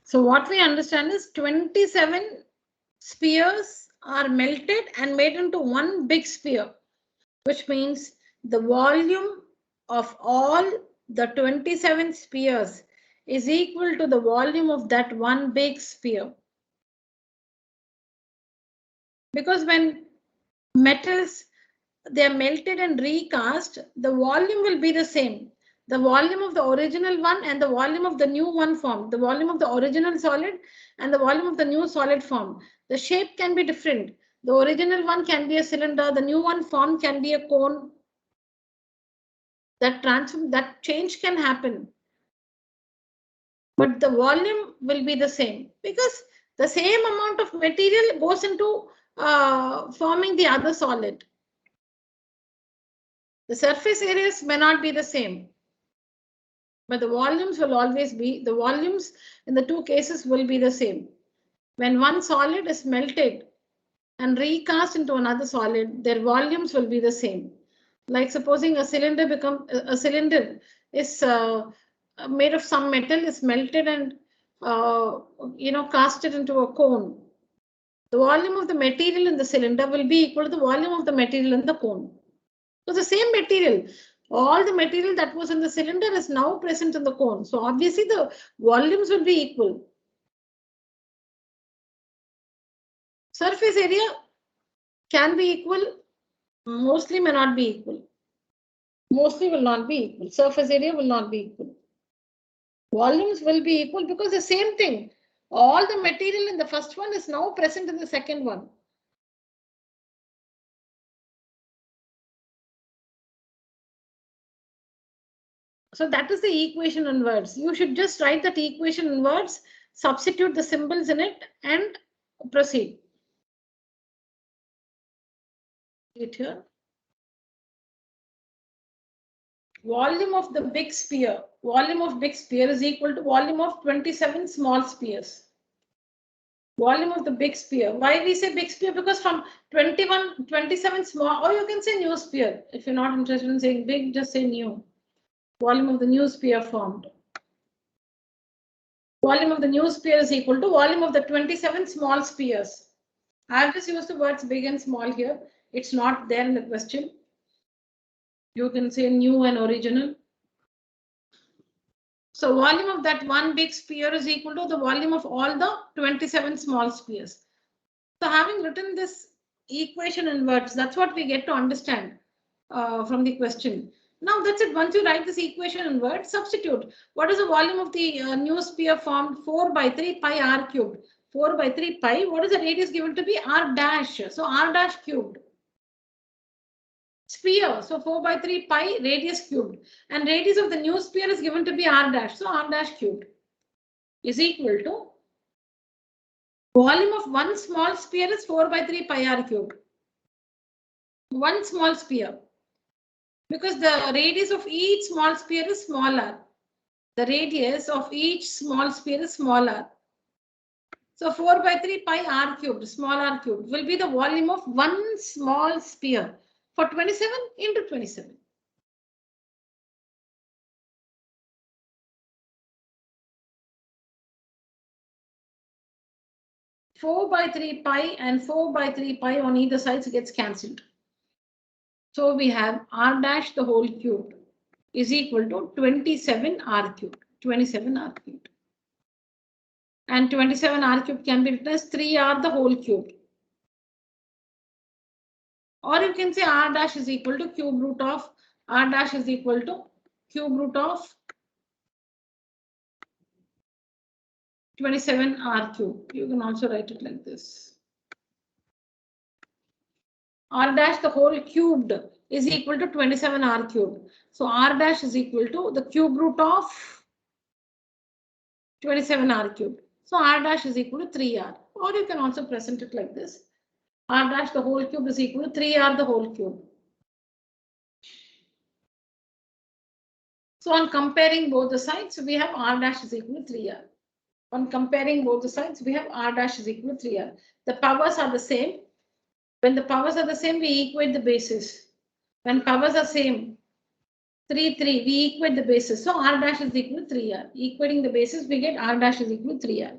So what we understand is 27 spheres are melted and made into one big sphere, which means the volume of all the 27 spheres is equal to the volume of that one big sphere. Because when metals, they are melted and recast, the volume will be the same. The volume of the original one and the volume of the new one formed. The volume of the original solid and the volume of the new solid formed. The shape can be different. The original one can be a cylinder. The new one formed can be a cone. That change can happen. But the volume will be the same because the same amount of material goes into forming the other solid. The surface areas may not be the same, but the volumes will always be, the volumes in the two cases will be the same. When one solid is melted and recast into another solid, their volumes will be the same. Like supposing a cylinder is made of some metal, is melted and casted into a cone. The volume of the material in the cylinder will be equal to the volume of the material in the cone. So the same material, all the material that was in the cylinder is now present in the cone. So obviously the volumes will be equal. Surface area can be equal, mostly may not be equal. Mostly will not be equal. Surface area will not be equal. Volumes will be equal because the same thing. All the material in the first one is now present in the second one. So that is the equation in words. You should just write that equation in words, substitute the symbols in it and proceed. it here. Volume of the big sphere, volume of big sphere is equal to volume of 27 small spheres. Volume of the big sphere. Why we say big sphere? Because from 27 small, or you can say new sphere. If you're not interested in saying big, just say new. Volume of the new sphere formed. Volume of the new sphere is equal to volume of the 27 small spheres. I have just used the words big and small here. It's not there in the question. You can say new and original. So volume of that one big sphere is equal to the volume of all the 27 small spheres. So having written this equation in words, that's what we get to understand from the question. Now that's it. Once you write this equation in words, substitute. What is the volume of the new sphere formed? 4 by 3 pi r cubed. 4 by 3 pi. What is the radius given to be? R dash. So r dash cubed. Sphere. So 4 by 3 pi radius cubed. And radius of the new sphere is given to be r dash. So r dash cubed is equal to volume of one small sphere is 4 by 3 pi r cubed. One small sphere. Because the radius of each small sphere is smaller. The radius of each small sphere is smaller. So 4 by 3 pi r cubed, small r cubed, will be the volume of one small sphere for 27 into 27. Four by 3 pi and 4 by 3 pi on either sides gets cancelled. So we have r dash the whole cubed is equal to 27 r cubed. 27 r cubed. And 27 r cubed can be written as 3r the whole cubed. Or you can say r dash is equal to cube root of r dash is equal to cube root of 27 r cubed. You can also write it like this. R dash the whole cubed is equal to 27 r cubed. So r dash is equal to the cube root of 27 r cubed. So r dash is equal to 3r. Or you can also present it like this. R dash the whole cube is equal to 3r the whole cube. So on comparing both the sides, we have r dash is equal to 3r. On comparing both the sides, we have r dash is equal to 3r. The powers are the same. When the powers are the same, we equate the bases. When powers are same, 3, 3, we equate the bases. So r dash is equal to 3r. Equating the bases, we get r dash is equal to 3r.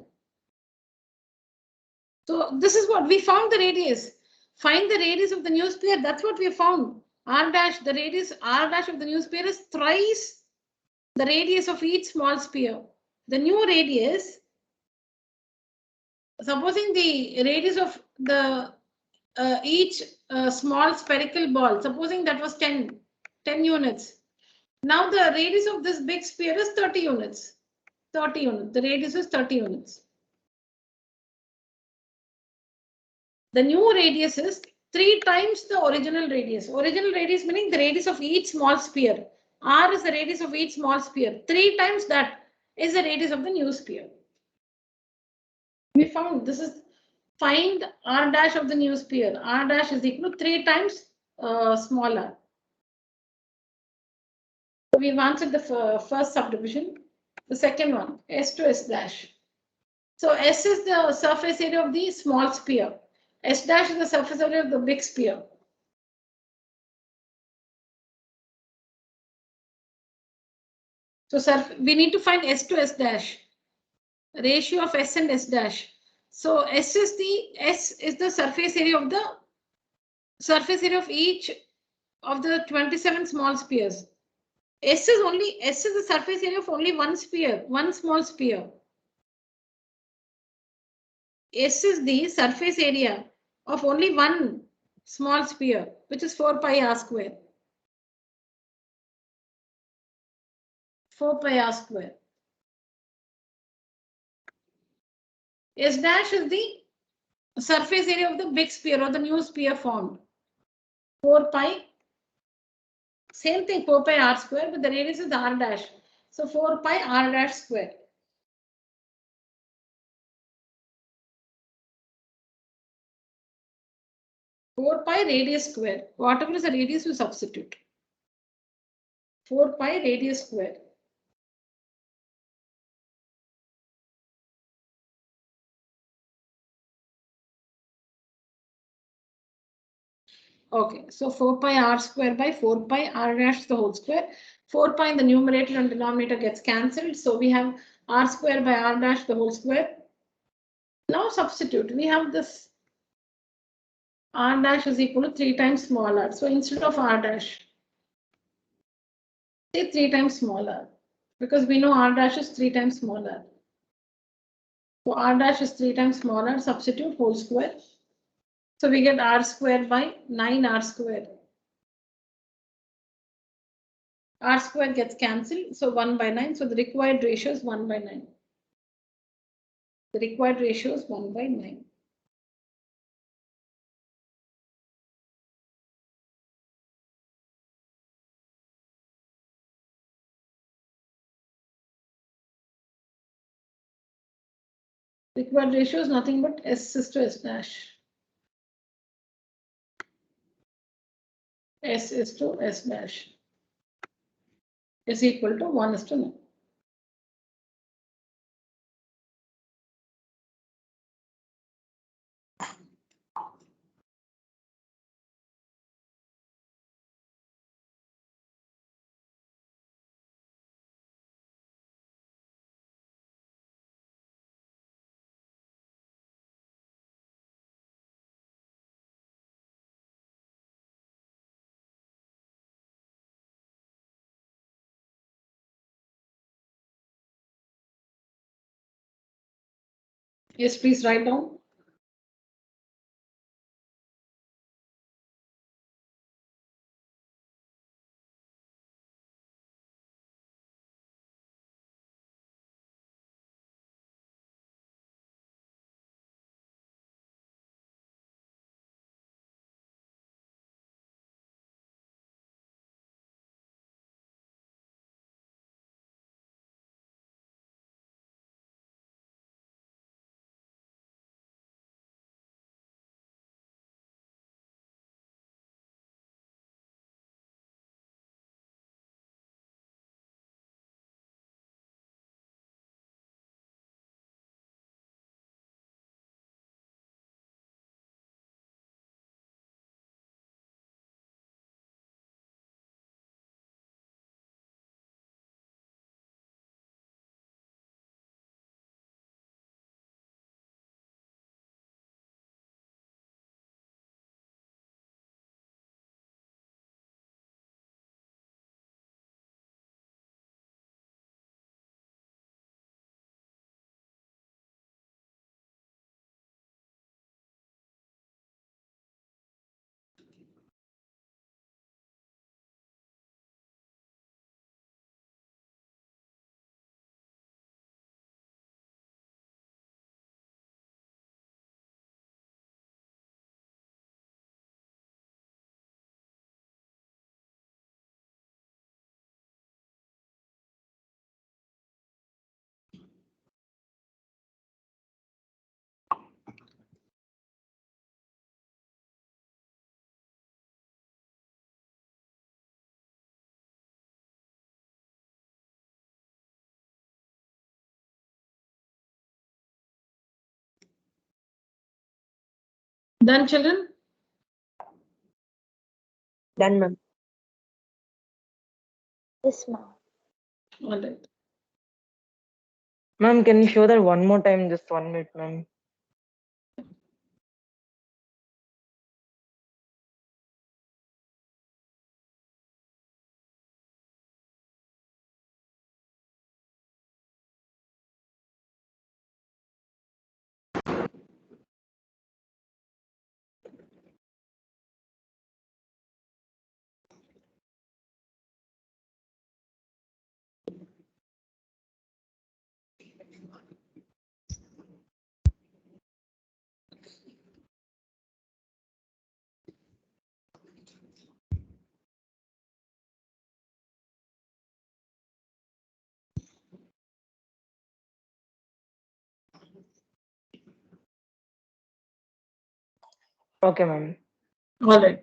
So this is what we found the radius. Find the radius of the new sphere. That's what we have found. R dash, the radius r dash of the new sphere is thrice the radius of each small sphere. The new radius, supposing the radius of the each small spherical ball, supposing that was 10 units. Now the radius of this big sphere is 30 units. 30 units. The radius is 30 units. The new radius is 3 times the original radius. Original radius meaning the radius of each small sphere. R is the radius of each small sphere. 3 times that is the radius of the new sphere. We found this is find r dash of the new sphere. R dash is equal to 3 times smaller. So we've answered the first subdivision. The second one, S to S dash. So S is the surface area of the small sphere. S dash is the surface area of the big sphere. So we need to find S to S dash. Ratio of S and S dash. So S is the surface area of each of the 27 small spheres. S is the surface area of only one sphere, one small sphere. S is the surface area of only one small sphere, which is 4 pi r square. 4 pi r square. S dash is the surface area of the big sphere or the new sphere formed. 4 pi. Same thing, 4 pi r square, but the radius is r dash. So 4 pi r dash square. 4 pi radius square. Whatever is the radius, you substitute. 4 pi radius square. Okay, so 4 pi r square by 4 pi r dash the whole square. 4 pi in the numerator and denominator gets cancelled. So we have r square by r dash the whole square. Now substitute. We have this r dash is equal to 3 times small r. So instead of r dash, say 3 times smaller, because we know r dash is 3 times smaller. So r dash is 3 times smaller, substitute whole square. So we get r square by 9r square. R square gets cancelled, so 1 by 9. So the required ratio is 1 by 9. The required ratio is 1 by 9. Required ratio is nothing but S is to S dash. S is to S dash is equal to 1 is to 9. Yes, please write down. Done, children? Done, ma'am. Yes, ma'am. All right. Ma'am, can you show that one more time? Just 1 minute, ma'am. Okay, ma'am. All right.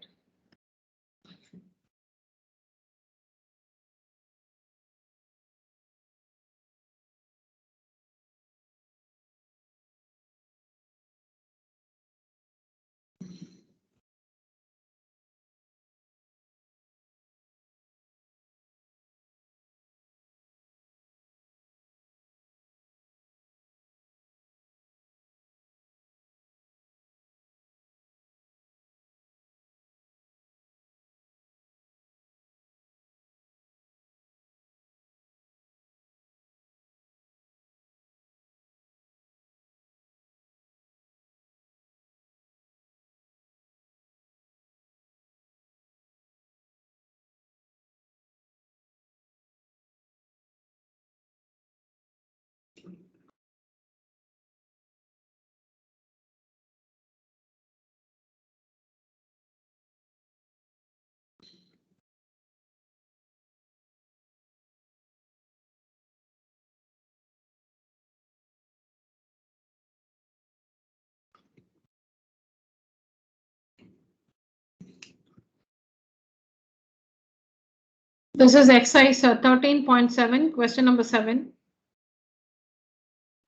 This is exercise 13.7, question number 7.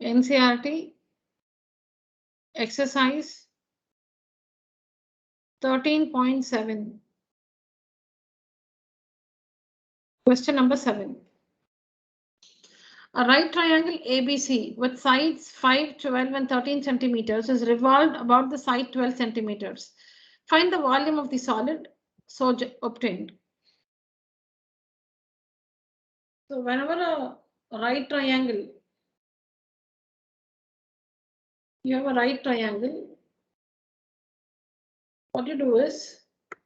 NCERT exercise 13.7. Question number 7. A right triangle ABC with sides 5, 12, and 13 centimeters is revolved about the side 12 centimeters. Find the volume of the solid so obtained. So whenever a right triangle, you have a right triangle, what you do is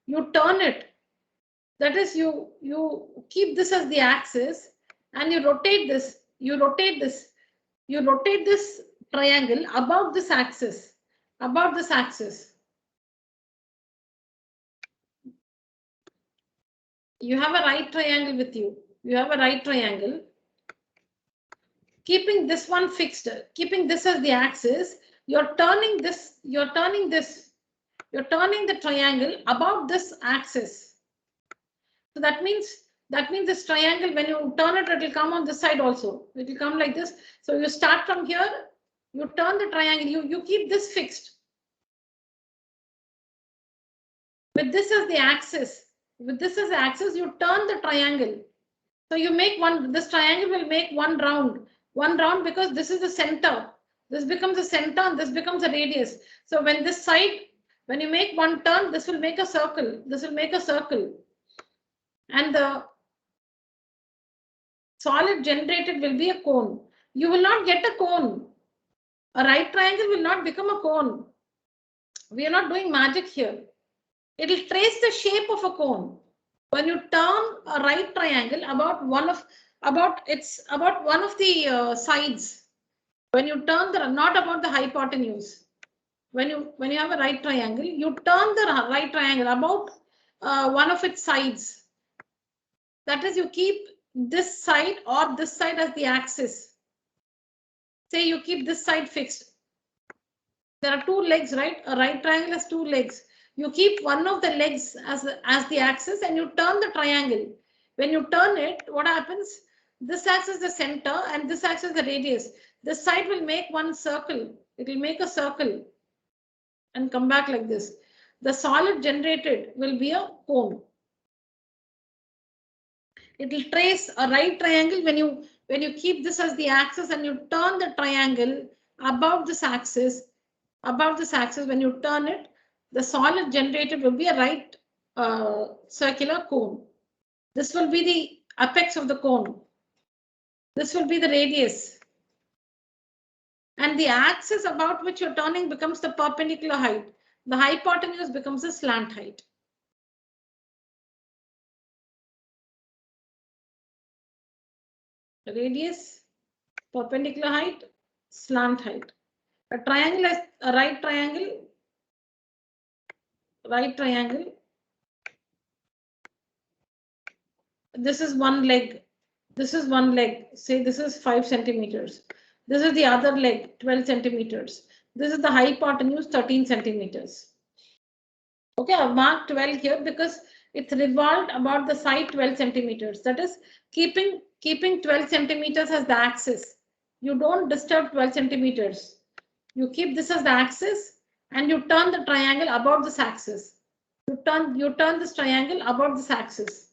you turn it. That is, you keep this as the axis and you rotate this, you rotate this triangle above this axis, You have a right triangle with you. You have a right triangle. Keeping this one fixed, keeping this as the axis, you're turning the triangle about this axis. So that means this triangle, when you turn it, it will come on this side also. It will come like this. So you start from here, you turn the triangle, you keep this fixed. With this as the axis, you turn the triangle. So you make this triangle will make one round because this is the center. This becomes a center and this becomes a radius. So when you make one turn, this will make a circle. And the solid generated will be a cone. You will not get a cone. A right triangle will not become a cone. We are not doing magic here. It will trace the shape of a cone. When you turn a right triangle about one of the sides. When you turn not about the hypotenuse. When you have a right triangle, you turn the right triangle about one of its sides. That is, you keep this side or this side as the axis. Say you keep this side fixed. There are two legs, right? A right triangle has two legs. You keep one of the legs as the axis and you turn the triangle. When you turn it, what happens? This axis is the center and this axis is the radius. This side will make one circle. It will make a circle and come back like this. The solid generated will be a cone. It will trace a right triangle when you keep this as the axis and you turn the triangle above this axis. When you turn it, the solid generated will be a right circular cone. This will be the apex of the cone. This will be the radius. And the axis about which you're turning becomes the perpendicular height. The hypotenuse becomes the slant height. Radius, perpendicular height, slant height. A triangle is a right triangle. This is one leg. Say this is 5 centimeters. This is the other leg, 12 centimeters. This is the hypotenuse, 13 centimeters. Okay, I've marked 12 here because it's revolved about the side 12 centimeters. That is keeping 12 centimeters as the axis. You don't disturb 12 centimeters. You keep this as the axis and you turn the triangle about this axis. You turn this triangle about this axis.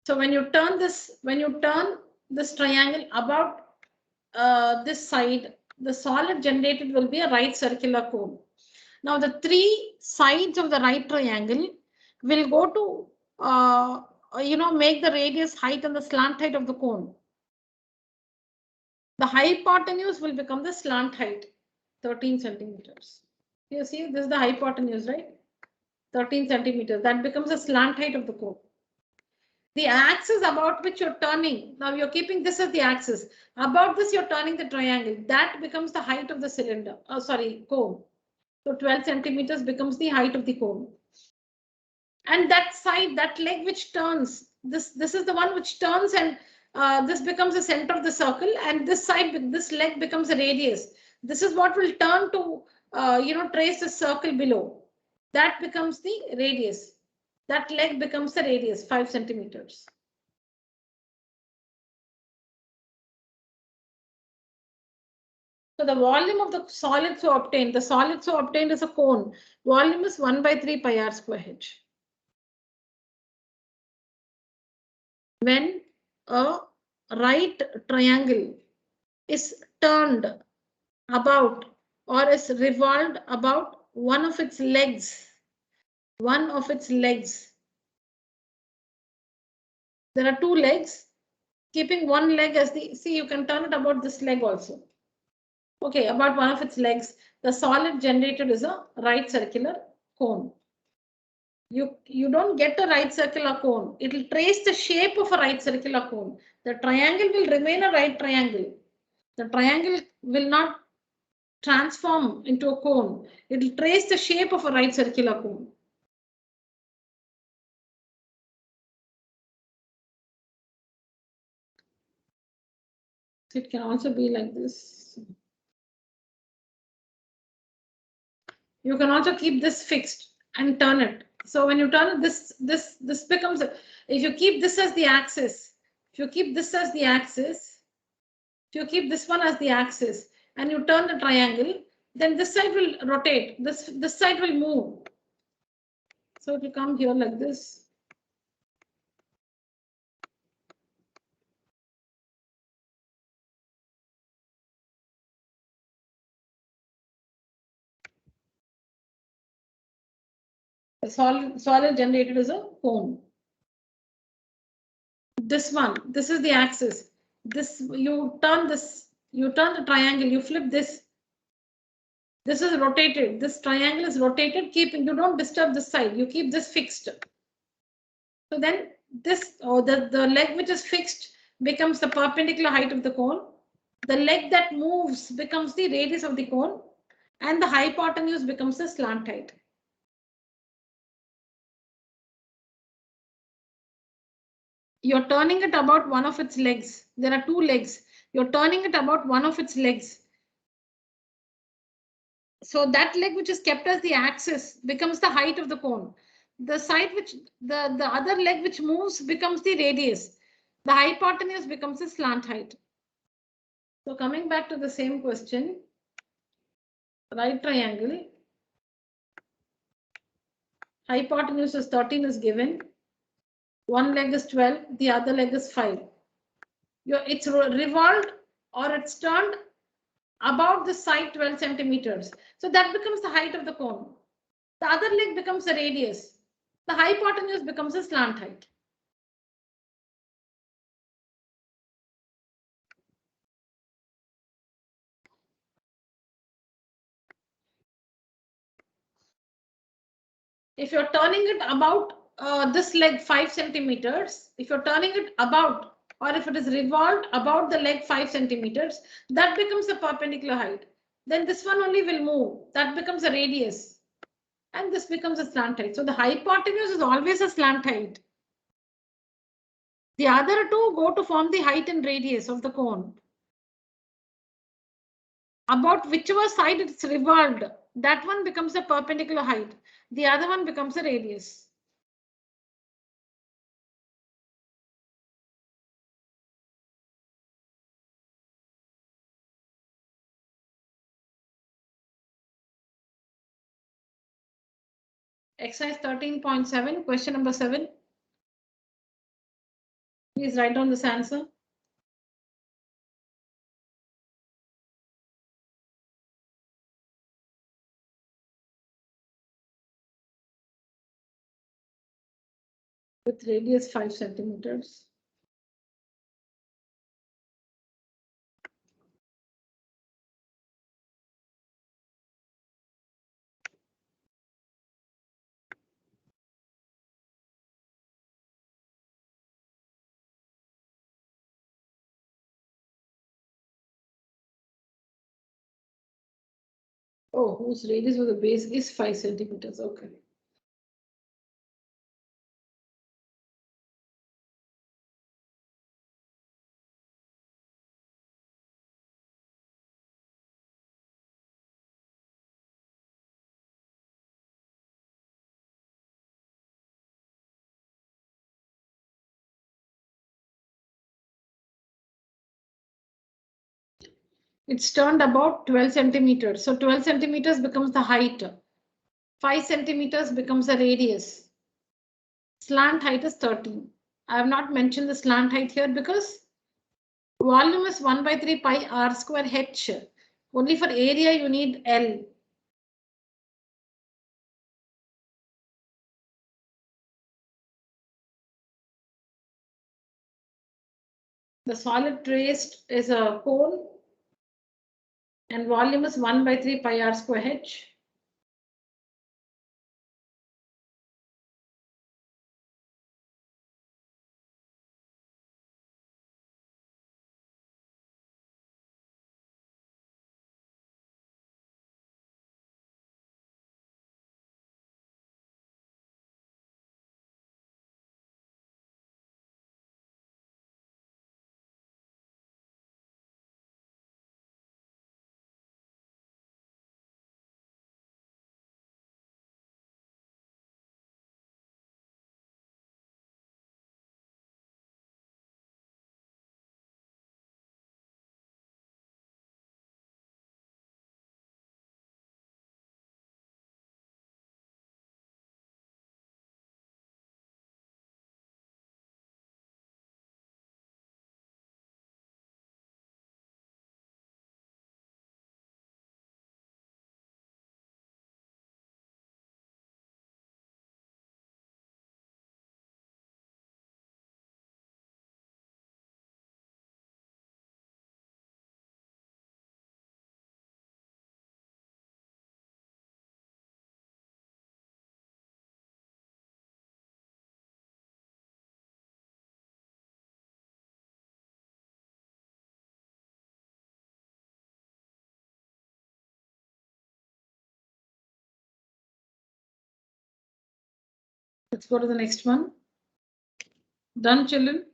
So when you turn this triangle about this side, the solid generated will be a right circular cone. Now the three sides of the right triangle will go to make the radius, height, and the slant height of the cone. The hypotenuse will become the slant height, 13 centimeters. You see, this is the hypotenuse, right? 13 centimeters. That becomes the slant height of the cone. The axis about which you're turning, now you're keeping this as the axis. About this, you're turning the triangle. That becomes the height of the cylinder. Oh, sorry, cone. So 12 centimeters becomes the height of the cone. And that side, that leg which turns, this is the one which turns, and this becomes the center of the circle, and this side, this leg becomes a radius. This is what will turn to trace the circle below. That becomes the radius. That leg becomes the radius, 5 centimeters. So the volume of the solid so obtained, is a cone. Volume is 1/3 pi r square h. When a right triangle is turned about or is revolved about one of its legs, there are two legs. Keeping one leg as the, see, you can turn it about this leg also. Okay, about one of its legs, the solid generated is a right circular cone. You don't get a right circular cone. It will trace the shape of a right circular cone. The triangle will remain a right triangle. The triangle will not transform into a cone. It will trace the shape of a right circular cone. So it can also be like this. You can also keep this fixed and turn it. So when you turn it, this becomes, if you keep this as the axis, if you keep this as the axis, if you keep this one as the axis and you turn the triangle, then this side will rotate. This side will move. So it will come here like this. The solid generated is a cone. This one, this is the axis. You turn the triangle, you flip this. This is rotated. This triangle is rotated. You don't disturb this side. You keep this fixed. So then the leg which is fixed becomes the perpendicular height of the cone. The leg that moves becomes the radius of the cone, and the hypotenuse becomes the slant height. You're turning it about one of its legs. There are two legs. You're turning it about one of its legs. So that leg which is kept as the axis becomes the height of the cone. The side which the other leg which moves becomes the radius. The hypotenuse becomes the slant height. So coming back to the same question, right triangle, hypotenuse is 13 is given. One leg is 12, the other leg is 5. It's revolved or it's turned about the side 12 centimeters. So that becomes the height of the cone. The other leg becomes the radius. The hypotenuse becomes a slant height. If you're turning it about this leg 5 centimeters, if you're turning it about, or if it is revolved about the leg 5 centimeters, that becomes the perpendicular height. then this one only will move. That becomes a radius. And this becomes a slant height. So the hypotenuse is always a slant height. The other two go to form the height and radius of the cone. About whichever side it's revolved, that one becomes a perpendicular height. The other one becomes a radius. Exercise 13.7, question number 7. Please write down this answer. With radius 5 centimeters. Oh, whose radius of the base is 5 centimeters. Okay. It's turned about 12 centimeters. So 12 centimeters becomes the height. 5 centimeters becomes the radius. Slant height is 13. I have not mentioned the slant height here because volume is 1 by 3 pi r square h. Only for area you need L. The solid traced is a cone and volume is 1 by 3 pi r square h. Let's go to the next one. Done, children?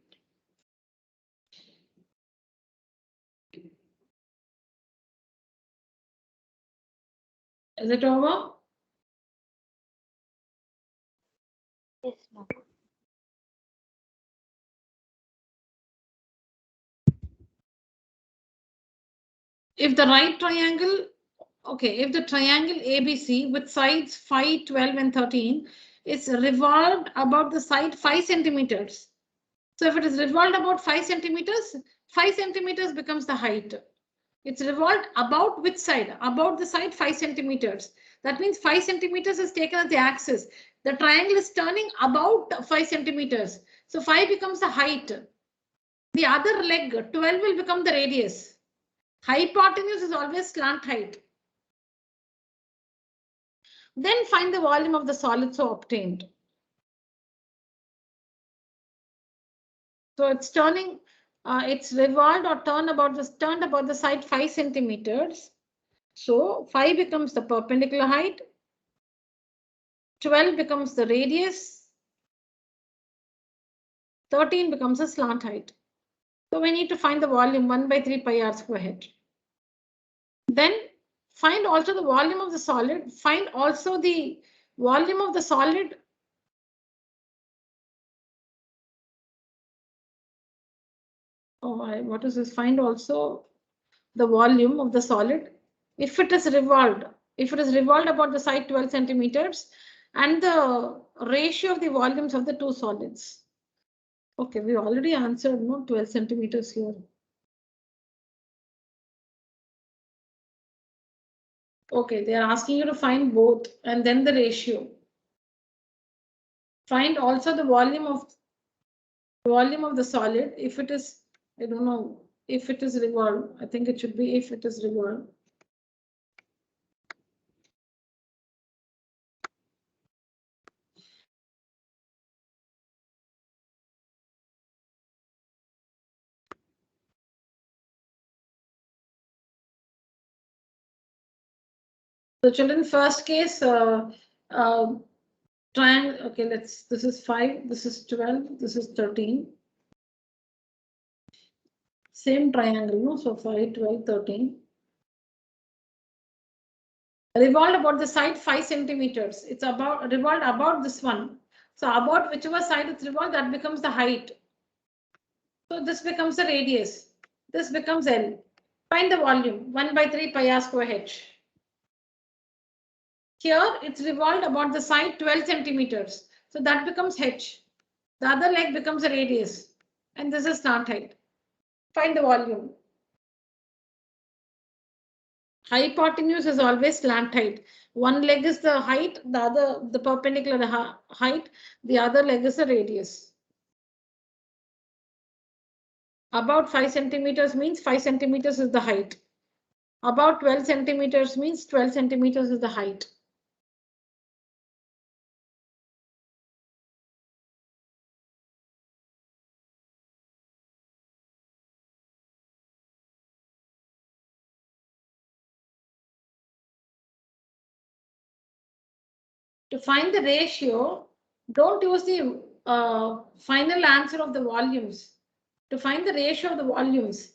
Is it over? Yes, ma'am. If the right triangle, okay, if the triangle ABC with sides 5, 12, and 13 is revolved about the side 5 centimeters. So if it is revolved about 5 centimeters, 5 centimeters becomes the height. It's revolved about which side? About the side 5 centimeters. That means 5 centimeters is taken as the axis. The triangle is turning about 5 centimeters. So 5 becomes the height. The other leg, 12, will become the radius. Hypotenuse is always slant height. Then find the volume of the solid so obtained. So it's turning, it's revolved or turned about the side 5 centimeters. So 5 becomes the perpendicular height, 12 becomes the radius, 13 becomes a slant height. So we need to find the volume 1 by 3 pi r square h. Then find also the volume of the solid, find also the volume of the solid. Oh, what is this? Find also the volume of the solid if it is revolved. If it is revolved about the side 12 centimeters and the ratio of the volumes of the two solids. Okay, we already answered no 12 centimeters here. Okay, they are asking you to find both and then the ratio. Find also the volume of the solid if it is, I don't know, if it is revolved. I think it should be if it is revolved. So children, first case, triangle. Okay, this is 5, this is 12, this is 13. Same triangle, no? So 5, 12, 13. Revolved about the side 5 centimeters. It's about revolved about this one. So about whichever side it's revolved, that becomes the height. So this becomes the radius. This becomes L. Find the volume 1 by 3 pi r square h. Here it's revolved about the side 12 centimeters. So that becomes h. The other leg becomes a radius. And this is slant height. Find the volume. Hypotenuse is always slant height. One leg is the height, the other the perpendicular height, the other leg is the radius. About 5 centimeters means 5 centimeters is the height. About 12 centimeters means 12 centimeters is the height. To find the ratio, don't use the final answer of the volumes. To find the ratio of the volumes,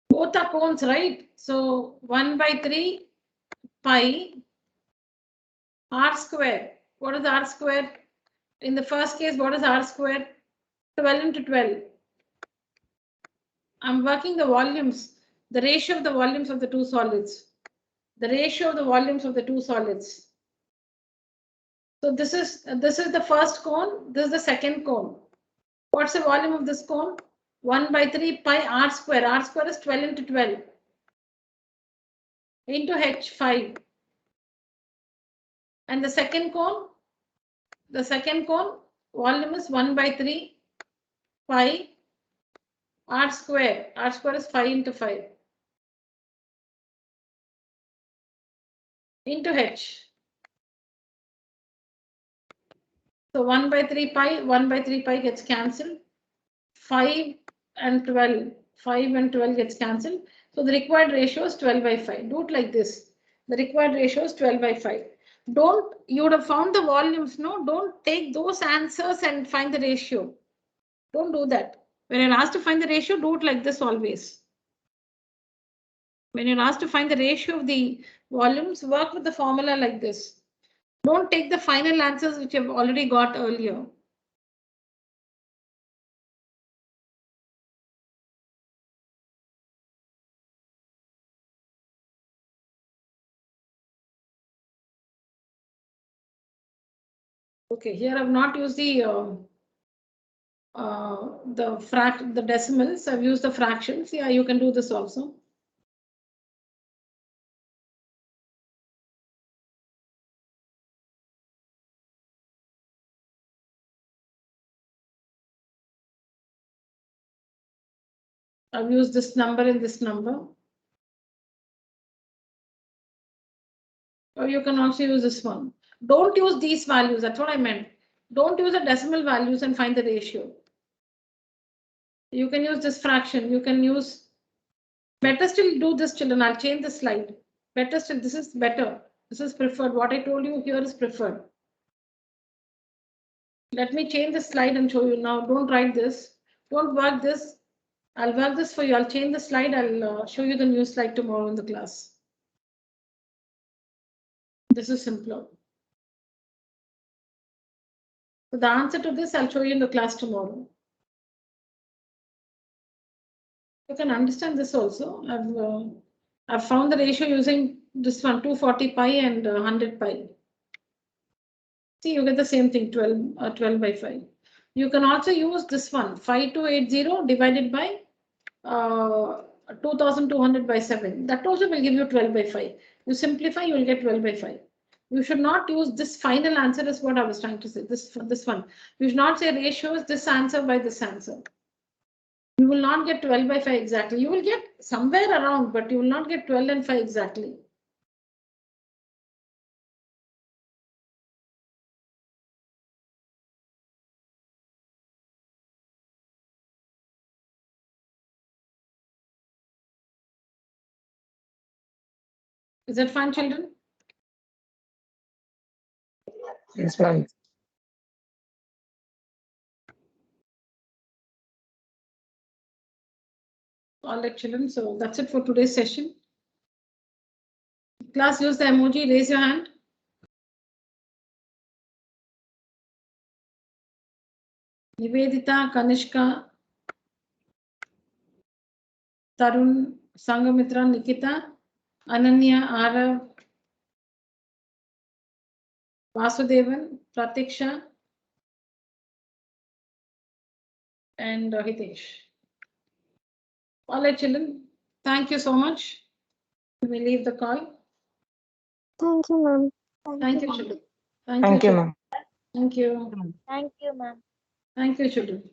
both are cones, right? So 1 by 3 pi r square. What is r square? In the first case, what is r square? 12 into 12. I'm working the volumes, the ratio of the volumes of the two solids. The ratio of the volumes of the two solids. So this is the first cone, this is the second cone. What's the volume of this cone? 1 by 3 pi r square. R square is 12 into 12 into h 5. And the second cone volume is 1 by 3 pi r square. R square is 5 into 5 into h. So 1 by 3 pi gets cancelled. 5 and 12 gets cancelled. So the required ratio is 12 by 5. Do it like this. The required ratio is 12 by 5. You would have found the volumes, no? Don't take those answers and find the ratio. Don't do that. When you're asked to find the ratio, do it like this always. When you're asked to find the ratio of the volumes, work with the formula like this. Don't take the final answers which you've already got earlier. Okay, here I've not used the decimals. I've used the fractions. Yeah, you can do this also. I've used this number and this number. Or you can also use this one. Don't use these values. That's what I meant. Don't use the decimal values and find the ratio. You can use this fraction. You can use, better still do this, children. I'll change the slide. Better still, this is better. This is preferred. What I told you here is preferred. Let me change the slide and show you now. Don't write this. Don't work this. I'll work this for you. I'll change the slide. I'll show you the new slide tomorrow in the class. This is simpler. So the answer to this, I'll show you in the class tomorrow. You can understand this also. I've found the ratio using this one, 240 pi and 100 pi. See, you get the same thing, 12 by 5. You can also use this one, 5280 divided by 2200 by 7. That also will give you 12 by 5. You simplify, you will get 12 by 5. You should not use this final answer is what I was trying to say, this one. You should not say ratios, this answer by this answer. You will not get 12 by 5 exactly. You will get somewhere around, but you will not get 12 and 5 exactly. Is that fine, children? Yes, ma'am. All right, children. So that's it for today's session. Class, use the emoji, raise your hand. Nivedita, Kanishka, Tarun, Sangamitra, Nikita, Ananya, Arav, Vasudevan, Pratiksha, and Hitesh. All right, children. Thank you so much. We may leave the call. Thank you, ma'am. Thank you, children. Thank you, children. ma'am. Thank you. Thank you, ma'am. Thank you, children.